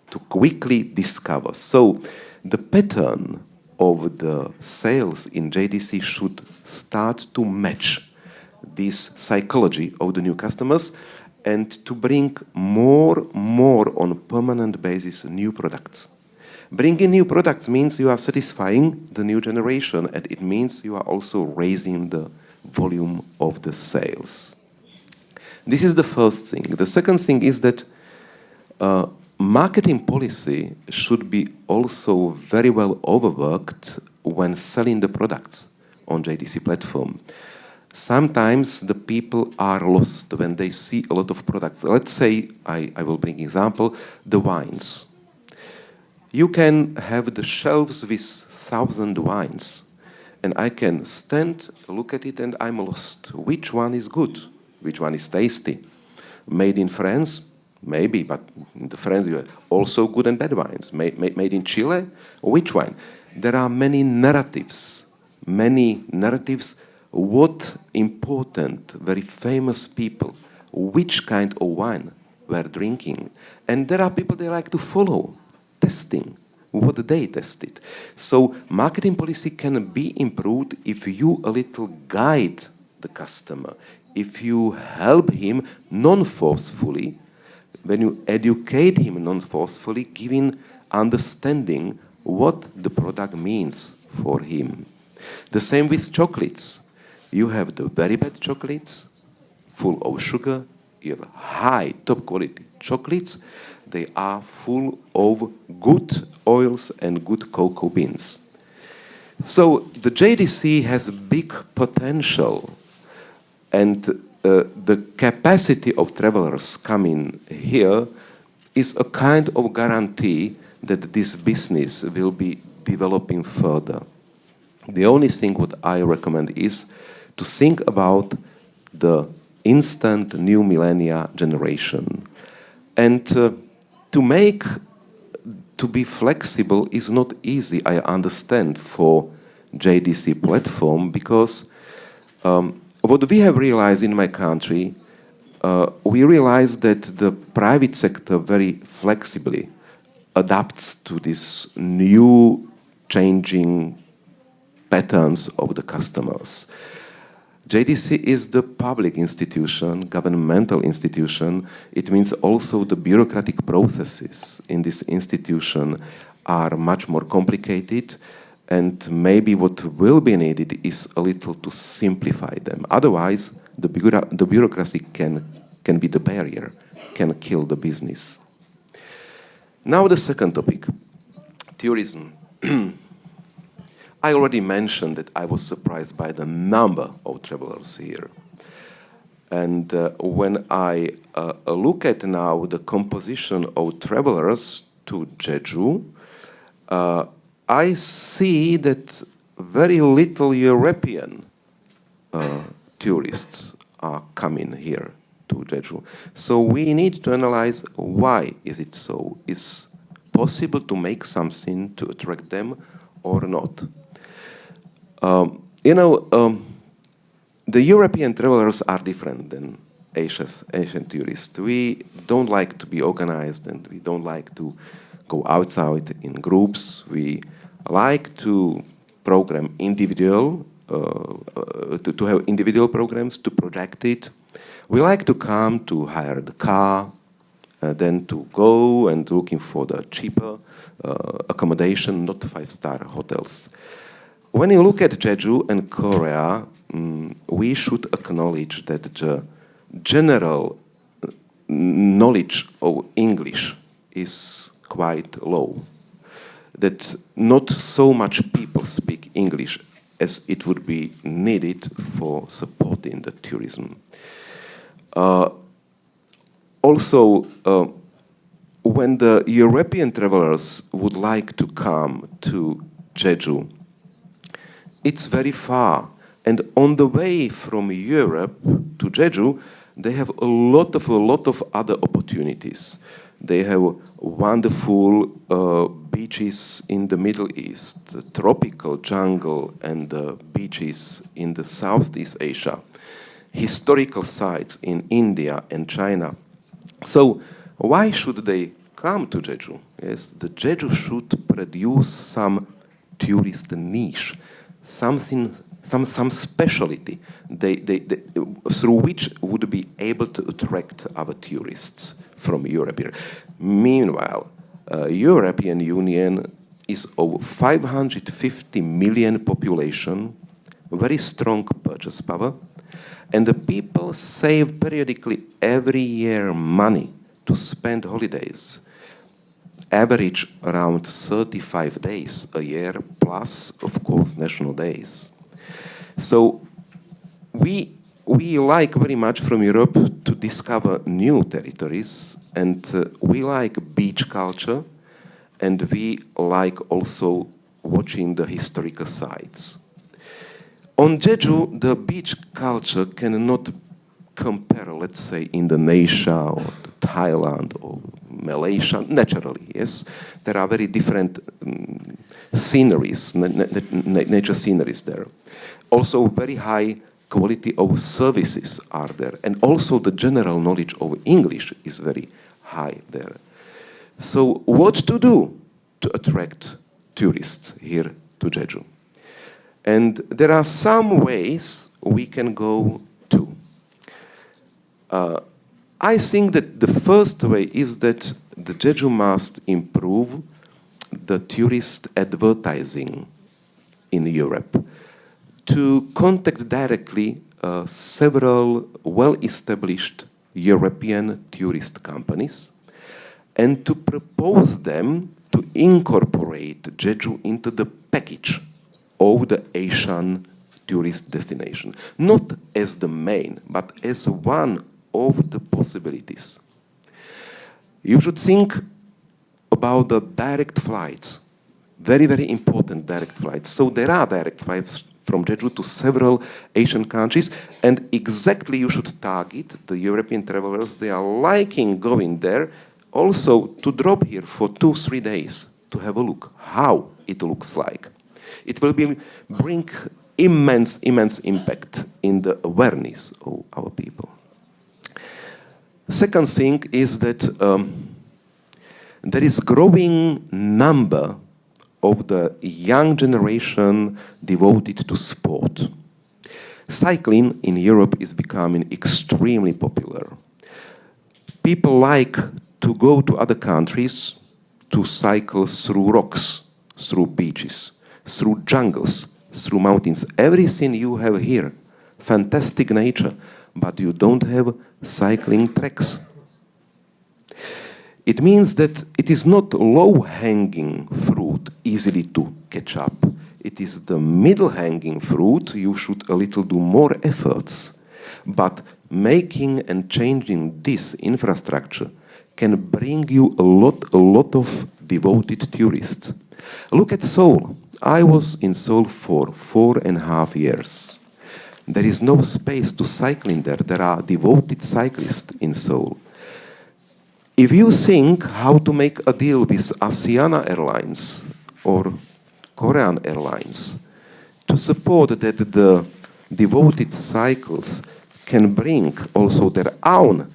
to quickly discover. So the pattern of the sales in JDC should start to match this psychology of the new customers and to bring more on a permanent basis new products. Bringing new products means you are satisfying the new generation, and it means you are also raising the volume of the sales. This is the first thing. The second thing is that marketing policy should be also very well overworked when selling the products on JDC platform. Sometimes the people are lost when they see a lot of products. Let's say, I will bring example, the wines. You can have the shelves with 1,000 wines, and I can stand, look at it, and I'm lost. Which one is good? Which one is tasty? Made in France? Maybe, but in the France you have also good and bad wines. Made in Chile? Which wine? There are many narratives what important, very famous people, which kind of wine were drinking. And there are people they like to follow, testing what they tested. So marketing policy can be improved if you a little guide the customer, if you help him non-forcefully, when you educate him non-forcefully, giving understanding what the product means for him. The same with chocolates. You have the very bad chocolates, full of sugar. You have high, top quality chocolates. They are full of good oils and good cocoa beans. So the JDC has big potential, and the capacity of travelers coming here is a kind of guarantee that this business will be developing further. The only thing what I recommend is to think about the instant new millennia generation. And to be flexible is not easy, I understand, for JDC platform, because what we have realized in my country, we realize that the private sector very flexibly adapts to this new changing patterns of the customers. JDC is the public institution, governmental institution. It means also the bureaucratic processes in this institution are much more complicated, and maybe what will be needed is a little to simplify them. Otherwise, the bureaucracy can be the barrier, can kill the business. Now the second topic, tourism. I already mentioned that I was surprised by the number of travelers here. And when I look at now the composition of travelers to Jeju, I see that very little European tourists are coming here to Jeju. So we need to analyze why is it so. Is possible to make something to attract them or not? The European travelers are different than Asian tourists. We don't like to be organized, and we don't like to go outside in groups. We like to program individual, to have individual programs, to project it. We like to come to hire the car, then to go and looking for the cheaper accommodation, not 5-star hotels. When you look at Jeju and Korea, we should acknowledge that the general knowledge of English is quite low. That not so much people speak English as it would be needed for supporting the tourism. Also, when the European travelers would like to come to Jeju, it's very far. And on the way from Europe to Jeju, they have a lot of other opportunities. They have wonderful beaches in the Middle East, tropical jungle and beaches in the Southeast Asia, historical sites in India and China. So why should they come to Jeju? Yes, the Jeju should produce some tourist niche, something, some specialty through which would be able to attract our tourists from Europe here. Meanwhile, European Union is over 550 million population, very strong purchase power, and the people save periodically every year money to spend holidays. Average around 35 days a year, plus, of course, national days. So we like very much from Europe to discover new territories, and we like beach culture, and we like also watching the historical sites. On Jeju, the beach culture cannot compare, let's say, Indonesia or Thailand or Malaysia, naturally, yes. There are very different sceneries, nature sceneries there. Also, very high quality of services are there, and also the general knowledge of English is very high there. So what to do to attract tourists here to Jeju? And there are some ways we can go to. I think that the first way is that the Jeju must improve the tourist advertising in Europe to contact directly several well-established European tourist companies and to propose them to incorporate Jeju into the package of the Asian tourist destination. Not as the main, but as one of the possibilities. You should think about the direct flights, very, very important direct flights. So there are direct flights from Jeju to several Asian countries, and exactly you should target the European travelers. They are liking going there, also to drop here for 2-3 days to have a look how it looks like. It will bring immense impact in the awareness of our people. Second thing is that there is growing number of the young generation devoted to sport. Cycling in Europe is becoming extremely popular. People like to go to other countries to cycle through rocks, through beaches, through jungles, through mountains. Everything you have here, fantastic nature, but you don't have cycling tracks. It means that it is not low-hanging fruit easily to catch up. It is the middle-hanging fruit. You should a little do more efforts. But making and changing this infrastructure can bring you a lot of devoted tourists. Look at Seoul. I was in Seoul for 4.5 years. There is no space to cycle in there. There are devoted cyclists in Seoul. If you think how to make a deal with Asiana Airlines or Korean Airlines to support that the devoted cycles can bring also their own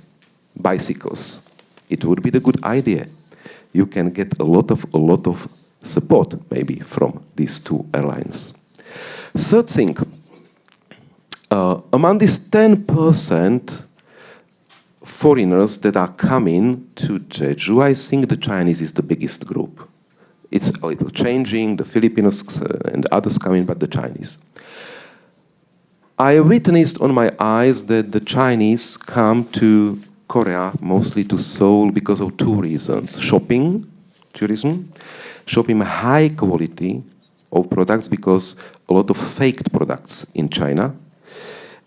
bicycles, it would be the good idea. You can get a lot of support maybe from these two airlines. Third thing, among these 10% foreigners that are coming to Jeju, I think the Chinese is the biggest group. It's a little changing, the Filipinos and others coming, but the Chinese. I witnessed on my eyes that the Chinese come to Korea, mostly to Seoul, because of 2 reasons. Shopping, tourism, shopping high quality of products because a lot of faked products in China.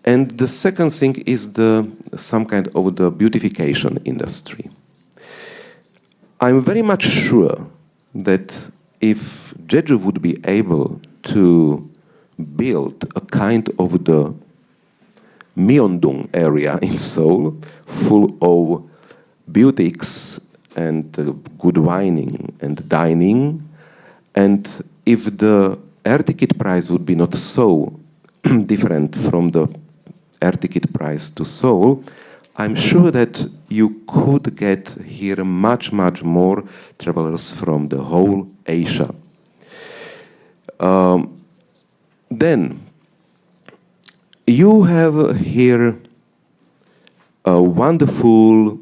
And the second thing is some kind of the beautification industry. I'm very much sure that if Jeju would be able to build a kind of the Myeongdong area in Seoul, full of boutiques and good wining and dining, and if the air ticket price would be not so different from the air ticket price to Seoul, I'm sure that you could get here much more travelers from the whole Asia. Then you have here wonderful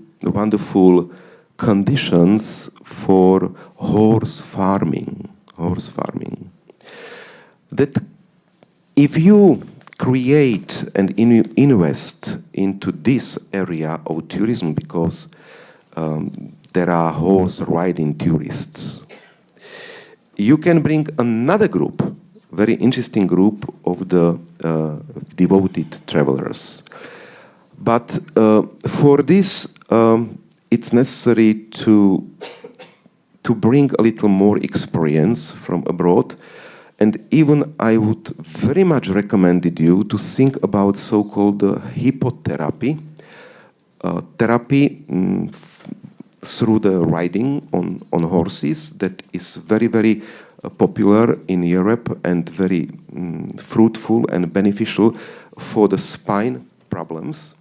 conditions for horse farming. That if you create and invest into this area of tourism, because there are horse riding tourists, you can bring another group, very interesting group of the devoted travelers. But for this, it's necessary to bring a little more experience from abroad. And even I would very much recommend you to think about so-called hippotherapy, therapy through the riding on horses that is very popular in Europe and very fruitful and beneficial for the spine problems.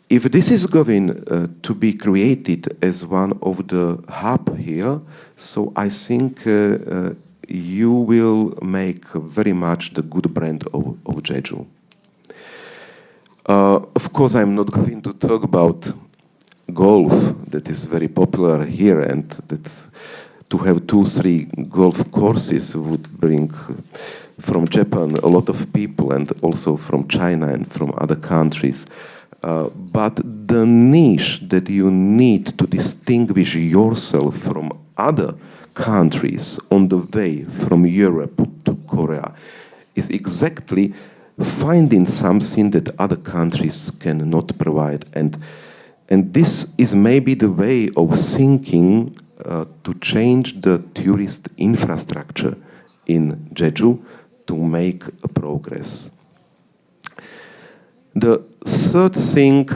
If this is going to be created as one of the hub here, so I think you will make very much the good brand of Jeju. Of course, I'm not going to talk about golf that is very popular here, and that to have 2-3 golf courses would bring from Japan a lot of people, and also from China and from other countries. But the niche that you need to distinguish yourself from other countries on the way from Europe to Korea is exactly finding something that other countries cannot provide. And this is maybe the way of thinking to change the tourist infrastructure in Jeju to make a progress. The third thing,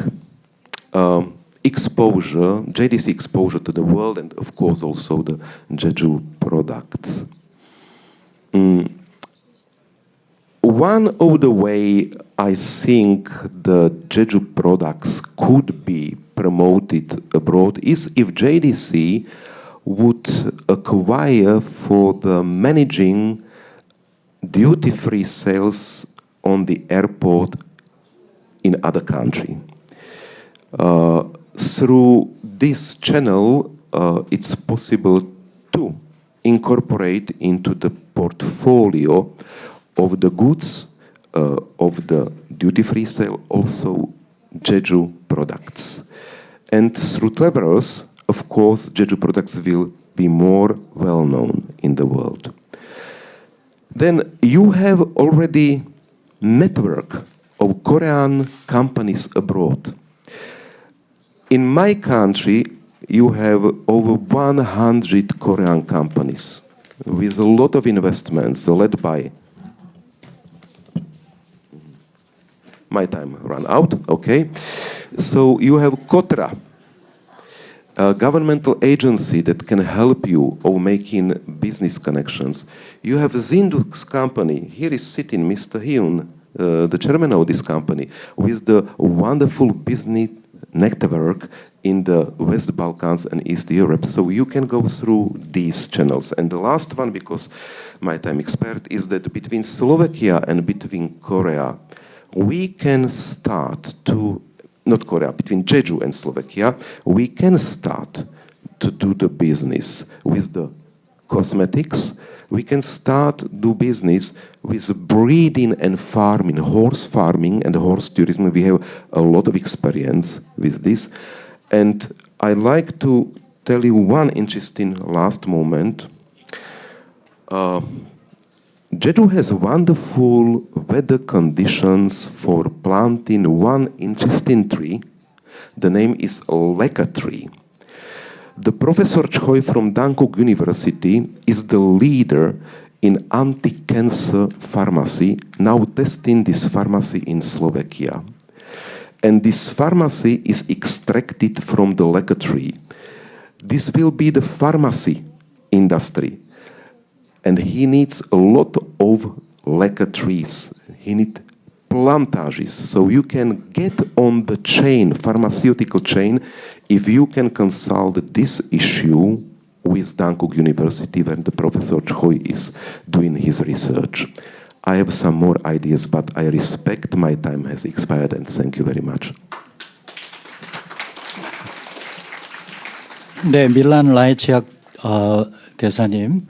exposure, JDC exposure to the world, and of course also the Jeju products. One of the way I think the Jeju products could be promoted abroad is if JDC would acquire for the managing duty-free sales on the airport in other country. Through this channel, it's possible to incorporate into the portfolio of the goods of the duty-free sale also Jeju products. And through travelers, of course, Jeju products will be more well-known in the world. Then you have already network of Korean companies abroad. In my country, you have over 100 Korean companies with a lot of investments led by... My time ran out, okay. So you have KOTRA, a governmental agency that can help you of making business connections. You have Zindux company, here is sitting Mr. Hyun, the chairman of this company, with the wonderful business network in the West Balkans and East Europe. So you can go through these channels. And the last one, because my time expired, is that between Slovakia and between Korea, we can start to, not Korea, between Jeju and Slovakia, we can start to do the business with the cosmetics. We can start do business with breeding and farming, horse farming and horse tourism. We have a lot of experience with this. And I like to tell you one interesting last moment. Jeju has wonderful weather conditions for planting one interesting tree. The name is Leka tree. The Professor Choi from Dankook University is the leader in anti-cancer pharmacy, now testing this pharmacy in Slovakia. And this pharmacy is extracted from the Leka tree. This will be the pharmacy industry. And he needs a lot of Leka trees. He needs plantages. So you can get on the chain, pharmaceutical chain, if you can consult this issue with Dankook University when the Professor Choi is doing his research. I have some more ideas, but I respect my time has expired, and thank you very much. 네, 밀란 라이치학 대사님,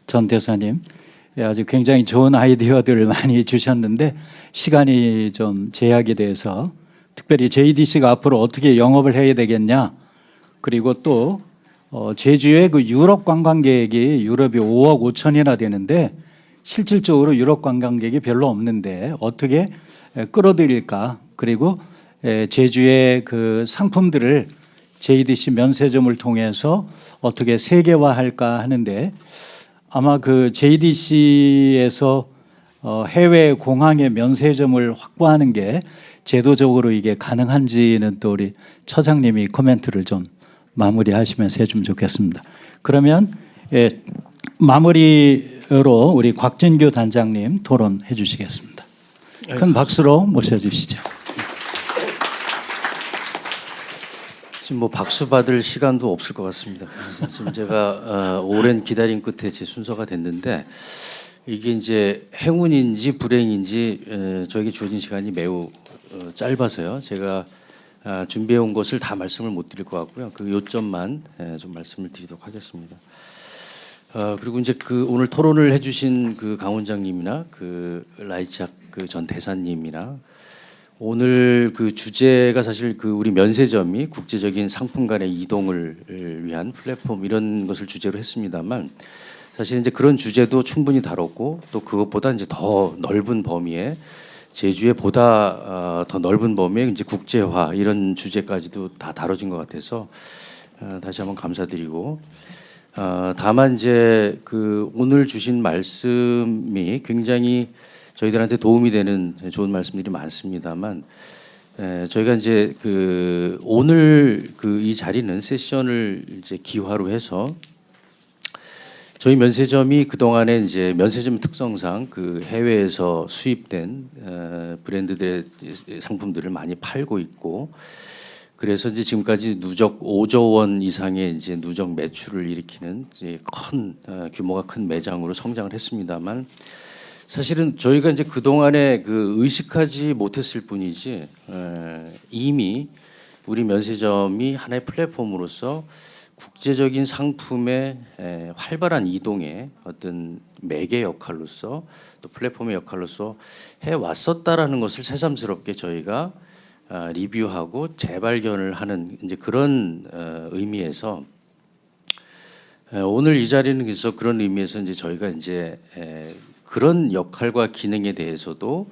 전 대사님, 예, 아주 굉장히 좋은 아이디어들을 많이 주셨는데 시간이 좀 제약이 돼서 특별히 JDC가 앞으로 어떻게 영업을 해야 되겠냐, 그리고 또 제주의 그 유럽 관광객이 유럽이 5억 5천이나 되는데 실질적으로 유럽 관광객이 별로 없는데 어떻게 끌어들일까, 그리고 제주의 그 상품들을 JDC 면세점을 통해서 어떻게 세계화할까 하는데, 아마 그 JDC에서 해외 공항의 면세점을 확보하는 게 제도적으로 이게 가능한지는 또 우리 처장님이 코멘트를 좀 마무리하시면서 해주면 좋겠습니다. 그러면 마무리로 우리 곽진규 단장님 토론해 주시겠습니다. 큰 박수로 모셔주시죠. 지금 뭐 박수 받을 시간도 없을 것 같습니다. 그래서 지금 제가 오랜 기다림 끝에 제 순서가 됐는데, 이게 이제 행운인지 불행인지 저에게 주어진 시간이 매우 짧아서요. 제가 준비해 온 것을 다 말씀을 못 드릴 것 같고요. 그 요점만 좀 말씀을 드리도록 하겠습니다. 그리고 이제 그 오늘 토론을 해주신 그 강 원장님이나 그 라이치학 그 전 대사님이나 오늘 그 주제가 사실 그 우리 면세점이 국제적인 상품 간의 이동을 위한 플랫폼 이런 것을 주제로 했습니다만, 사실 이제 그런 주제도 충분히 다뤘고 또 그것보다 이제 더 넓은 범위에 제주의 보다 더 넓은 범위에 이제 국제화 이런 주제까지도 다 다뤄진 것 같아서 다시 한번 감사드리고, 다만 이제 그 오늘 주신 말씀이 굉장히 저희들한테 도움이 되는 좋은 말씀들이 많습니다만, 저희가 이제 그 오늘 그 이 자리는 세션을 이제 기화로 해서 저희 면세점이 그 동안에 이제 면세점 특성상 그 해외에서 수입된 브랜드들의 상품들을 많이 팔고 있고, 그래서 이제 지금까지 누적 5조 원 이상의 이제 누적 매출을 일으키는 이제 큰 규모가 큰 매장으로 성장을 했습니다만, 사실은 저희가 이제 그 동안에 그 의식하지 못했을 뿐이지 이미 우리 면세점이 하나의 플랫폼으로서 국제적인 상품의 활발한 이동의 어떤 매개 역할로서 또 플랫폼의 역할로서 해 왔었다라는 것을 새삼스럽게 저희가 리뷰하고 재발견을 하는 이제 그런 의미에서 오늘 이 자리는 그래서 그런 의미에서 이제 저희가 이제 그런 역할과 기능에 대해서도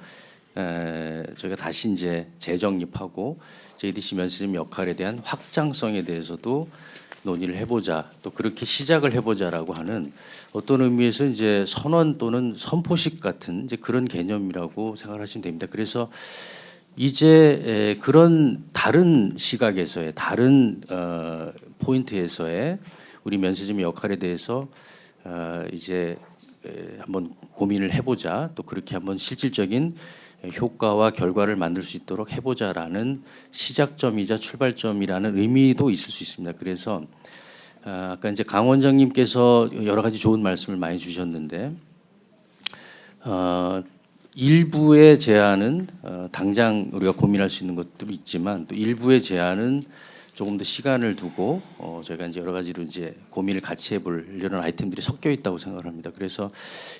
저희가 다시 이제 재정립하고 JDC 면세점 역할에 대한 확장성에 대해서도 논의를 해보자, 또 그렇게 시작을 해보자라고 하는 어떤 의미에서 이제 선언 또는 선포식 같은 이제 그런 개념이라고 생각하시면 됩니다. 그래서 이제 그런 다른 시각에서의 다른 포인트에서의 우리 면세점의 역할에 대해서 이제 한번 고민을 해보자, 또 그렇게 한번 실질적인 효과와 결과를 만들 수 있도록 해보자라는 시작점이자 출발점이라는 의미도 있을 수 있습니다. 그래서 아까 이제 강 원장님께서 여러 가지 좋은 말씀을 많이 주셨는데, 일부의 제안은 당장 우리가 고민할 수 있는 것도 있지만 또 일부의 제안은 조금 더 시간을 두고 저희가 이제 여러 가지로 이제 고민을 같이 해볼 이런 아이템들이 섞여 있다고 생각을 합니다. 그래서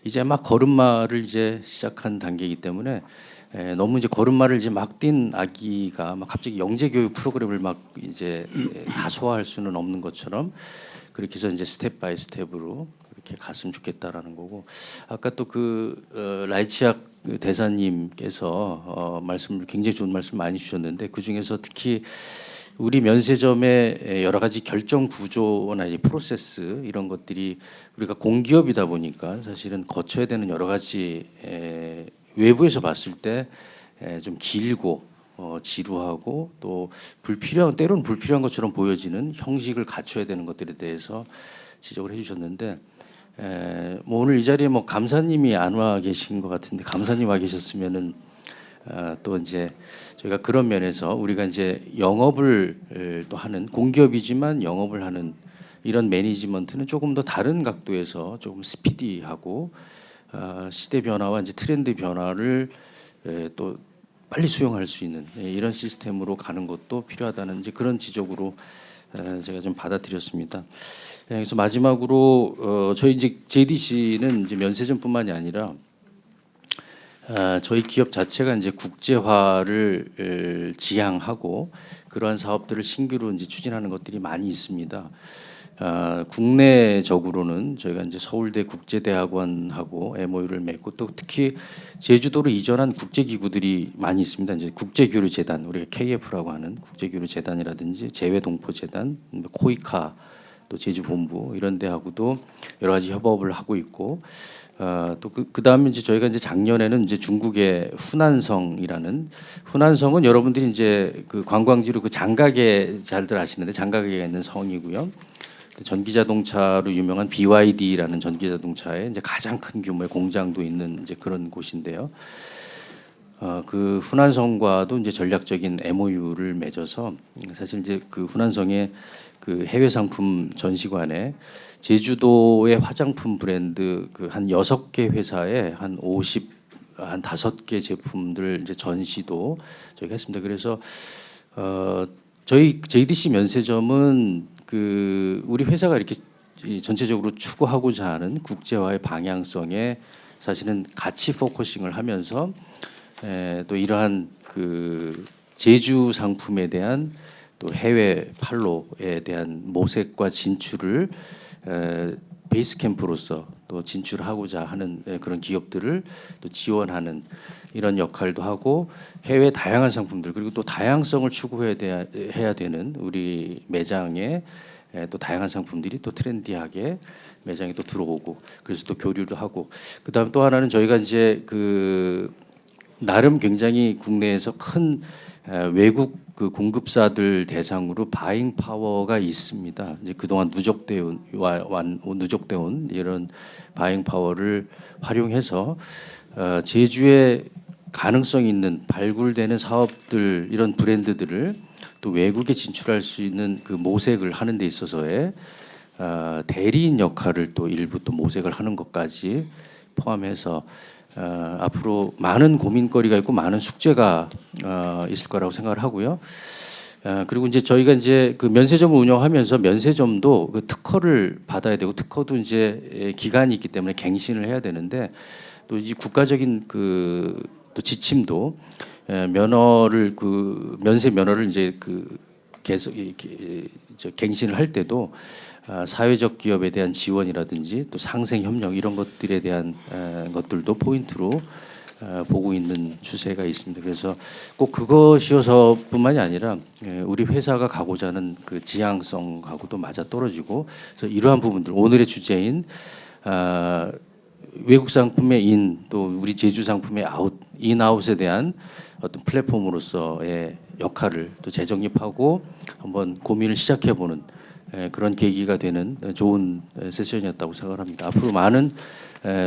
이제 막 걸음마를 이제 시작한 단계이기 때문에 너무 이제 걸음마를 이제 막 뛴 아기가 막 갑자기 영재 교육 프로그램을 막 이제 다 소화할 수는 없는 것처럼 그렇게 해서 이제 스텝 바이 스텝으로 이렇게 갔으면 좋겠다라는 거고 아까 또 그 라이치악 대사님께서 말씀을 굉장히 좋은 말씀 많이 주셨는데 그 중에서 특히 우리 면세점의 여러 가지 결정 구조나 이 프로세스 이런 것들이 우리가 공기업이다 보니까 사실은 거쳐야 되는 여러 가지 외부에서 봤을 때 좀 길고 지루하고 또 때로는 불필요한 것처럼 보여지는 형식을 갖춰야 되는 것들에 대해서 지적을 해주셨는데 뭐 오늘 이 자리에 뭐 감사님이 안 와 계신 것 같은데 감사님 와 계셨으면은 또 이제 저희가 그런 면에서 우리가 이제 영업을 또 하는 공기업이지만 영업을 하는 이런 매니지먼트는 조금 더 다른 각도에서 조금 스피디하고 시대 변화와 이제 트렌드 변화를 또 빨리 수용할 수 있는 이런 시스템으로 가는 것도 필요하다는 이제 그런 지적으로 제가 좀 받아들였습니다. 그래서 마지막으로 저희 이제 JDC는 이제 면세점뿐만이 아니라 저희 기업 자체가 이제 국제화를 지향하고 그러한 사업들을 신규로 이제 추진하는 것들이 많이 있습니다. 국내적으로는 저희가 이제 서울대 국제대학원하고 MOU를 맺고 또 특히 제주도로 이전한 국제기구들이 많이 있습니다. 이제 국제교류재단, 우리가 KF라고 하는 국제교류재단이라든지 재외동포재단, 코이카, 또 제주본부 이런 데하고도 여러 가지 협업을 하고 있고 또 그 다음에 이제 저희가 이제 작년에는 이제 중국의 후난성이라는 후난성은 여러분들이 이제 그 관광지로 그 장각에 잘들 아시는데 장각에 있는 성이고요. 전기자동차로 유명한 BYD라는 전기자동차의 이제 가장 큰 규모의 공장도 있는 이제 그런 곳인데요. 그 후난성과도 이제 전략적인 MOU를 맺어서 사실 이제 그 후난성의 그 해외 상품 전시관에 제주도의 화장품 브랜드 그 한 6개 회사에 한 5개 제품들 이제 전시도 저희가 했습니다. 그래서 저희 JDC 면세점은 그 우리 회사가 이렇게 전체적으로 추구하고자 하는 국제화의 방향성에 사실은 같이 포커싱을 하면서 또 이러한 그 제주 상품에 대한 또 해외 판로에 대한 모색과 진출을 베이스 캠프로서 또 진출하고자 하는 그런 기업들을 또 지원하는 이런 역할도 하고 해외 다양한 상품들 그리고 또 다양성을 추구해야 되는 우리 매장에 또 다양한 상품들이 또 트렌디하게 매장에 또 들어오고 그래서 또 교류도 하고 그다음 또 하나는 저희가 이제 그 나름 굉장히 국내에서 큰 외국 그 공급사들 대상으로 바잉 파워가 있습니다. 이제 그동안 누적되어 온 이런 바잉 파워를 활용해서 제주에 가능성 있는 발굴되는 사업들 이런 브랜드들을 또 외국에 진출할 수 있는 그 모색을 하는 데 있어서의 대리인 역할을 또 일부 또 모색을 하는 것까지 포함해서 앞으로 많은 고민거리가 있고 많은 숙제가 있을 거라고 생각을 하고요. 그리고 이제 저희가 이제 그 면세점을 운영하면서 면세점도 그 특허를 받아야 되고 특허도 이제 기간이 있기 때문에 갱신을 해야 되는데 또 이 국가적인 그 또 지침도 면허를 그 면세 면허를 이제 그 계속 이렇게 갱신을 할 때도 사회적 기업에 대한 지원이라든지 또 상생 협력 이런 것들에 대한 것들도 포인트로 보고 있는 추세가 있습니다. 그래서 꼭 그것이어서뿐만이 아니라 우리 회사가 가고자 하는 그 지향성하고도 맞아 떨어지고 그래서 이러한 부분들 오늘의 주제인 외국 상품의 인 또 우리 제주 상품의 아웃 인아웃에 대한 어떤 플랫폼으로서의 역할을 또 재정립하고 한번 고민을 시작해보는 그런 계기가 되는 좋은 세션이었다고 생각을 합니다. 앞으로 많은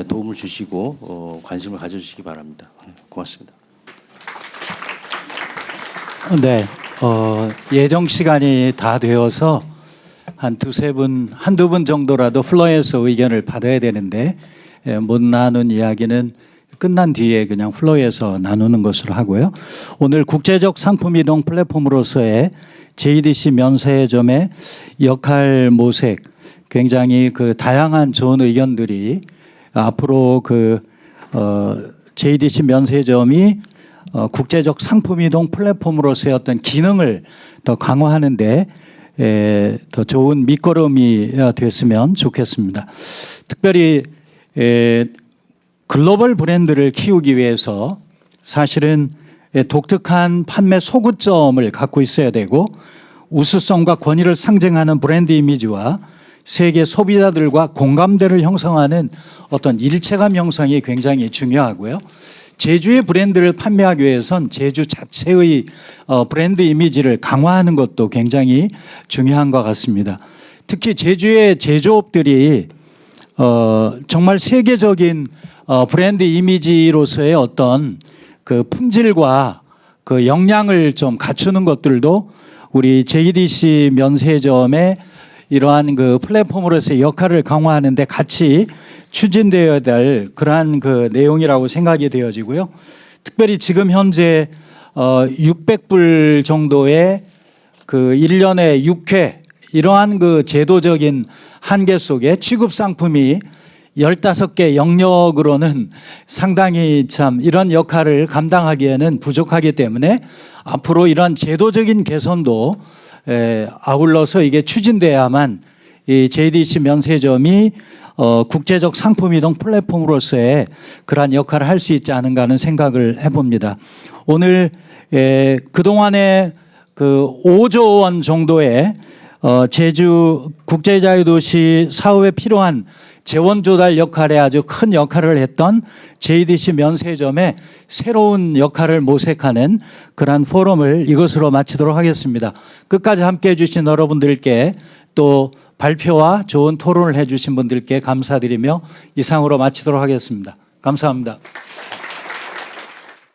도움을 주시고 관심을 가져주시기 바랍니다. 고맙습니다. 네, 예정 시간이 다 되어서 한두 분 정도라도 플로에서 의견을 받아야 되는데 못 나눈 이야기는 끝난 뒤에 그냥 플로에서 나누는 것으로 하고요. 오늘 국제적 상품 이동 플랫폼으로서의 JDC 면세점의 역할 모색 굉장히 그 다양한 좋은 의견들이 앞으로 그 JDC 면세점이 국제적 상품 이동 플랫폼으로서의 어떤 기능을 더 강화하는데 더 좋은 밑거름이 됐으면 좋겠습니다. 특별히 글로벌 브랜드를 키우기 위해서 사실은 독특한 판매 소구점을 갖고 있어야 되고 우수성과 권위를 상징하는 브랜드 이미지와 세계 소비자들과 공감대를 형성하는 어떤 일체감 형성이 굉장히 중요하고요. 제주의 브랜드를 판매하기 위해선 제주 자체의 브랜드 이미지를 강화하는 것도 굉장히 중요한 것 같습니다. 특히 제주의 제조업들이 정말 세계적인 브랜드 이미지로서의 어떤 그 품질과 그 역량을 좀 갖추는 것들도 우리 JDC 면세점의 이러한 그 플랫폼으로서의 역할을 강화하는 데 같이 추진되어야 될 그러한 그 내용이라고 생각이 되어지고요. 특별히 지금 현재 600불 정도의 그 1년에 6회 이러한 그 제도적인 한계 속에 취급 상품이 15개 영역으로는 상당히 참 이런 역할을 감당하기에는 부족하기 때문에 앞으로 이런 제도적인 개선도 아울러서 이게 추진돼야만 이 JDC 면세점이 국제적 상품 이동 플랫폼으로서의 그러한 역할을 할 수 있지 않은가 하는 생각을 해봅니다. 오늘 그동안에 그 5조 원 정도의 제주 국제자유도시 사업에 필요한 재원 조달 역할에 아주 큰 역할을 했던 JDC 면세점의 새로운 역할을 모색하는 그러한 포럼을 이것으로 마치도록 하겠습니다. 끝까지 함께해 주신 여러분들께 또 발표와 좋은 토론을 해 주신 분들께 감사드리며 이상으로 마치도록 하겠습니다. 감사합니다.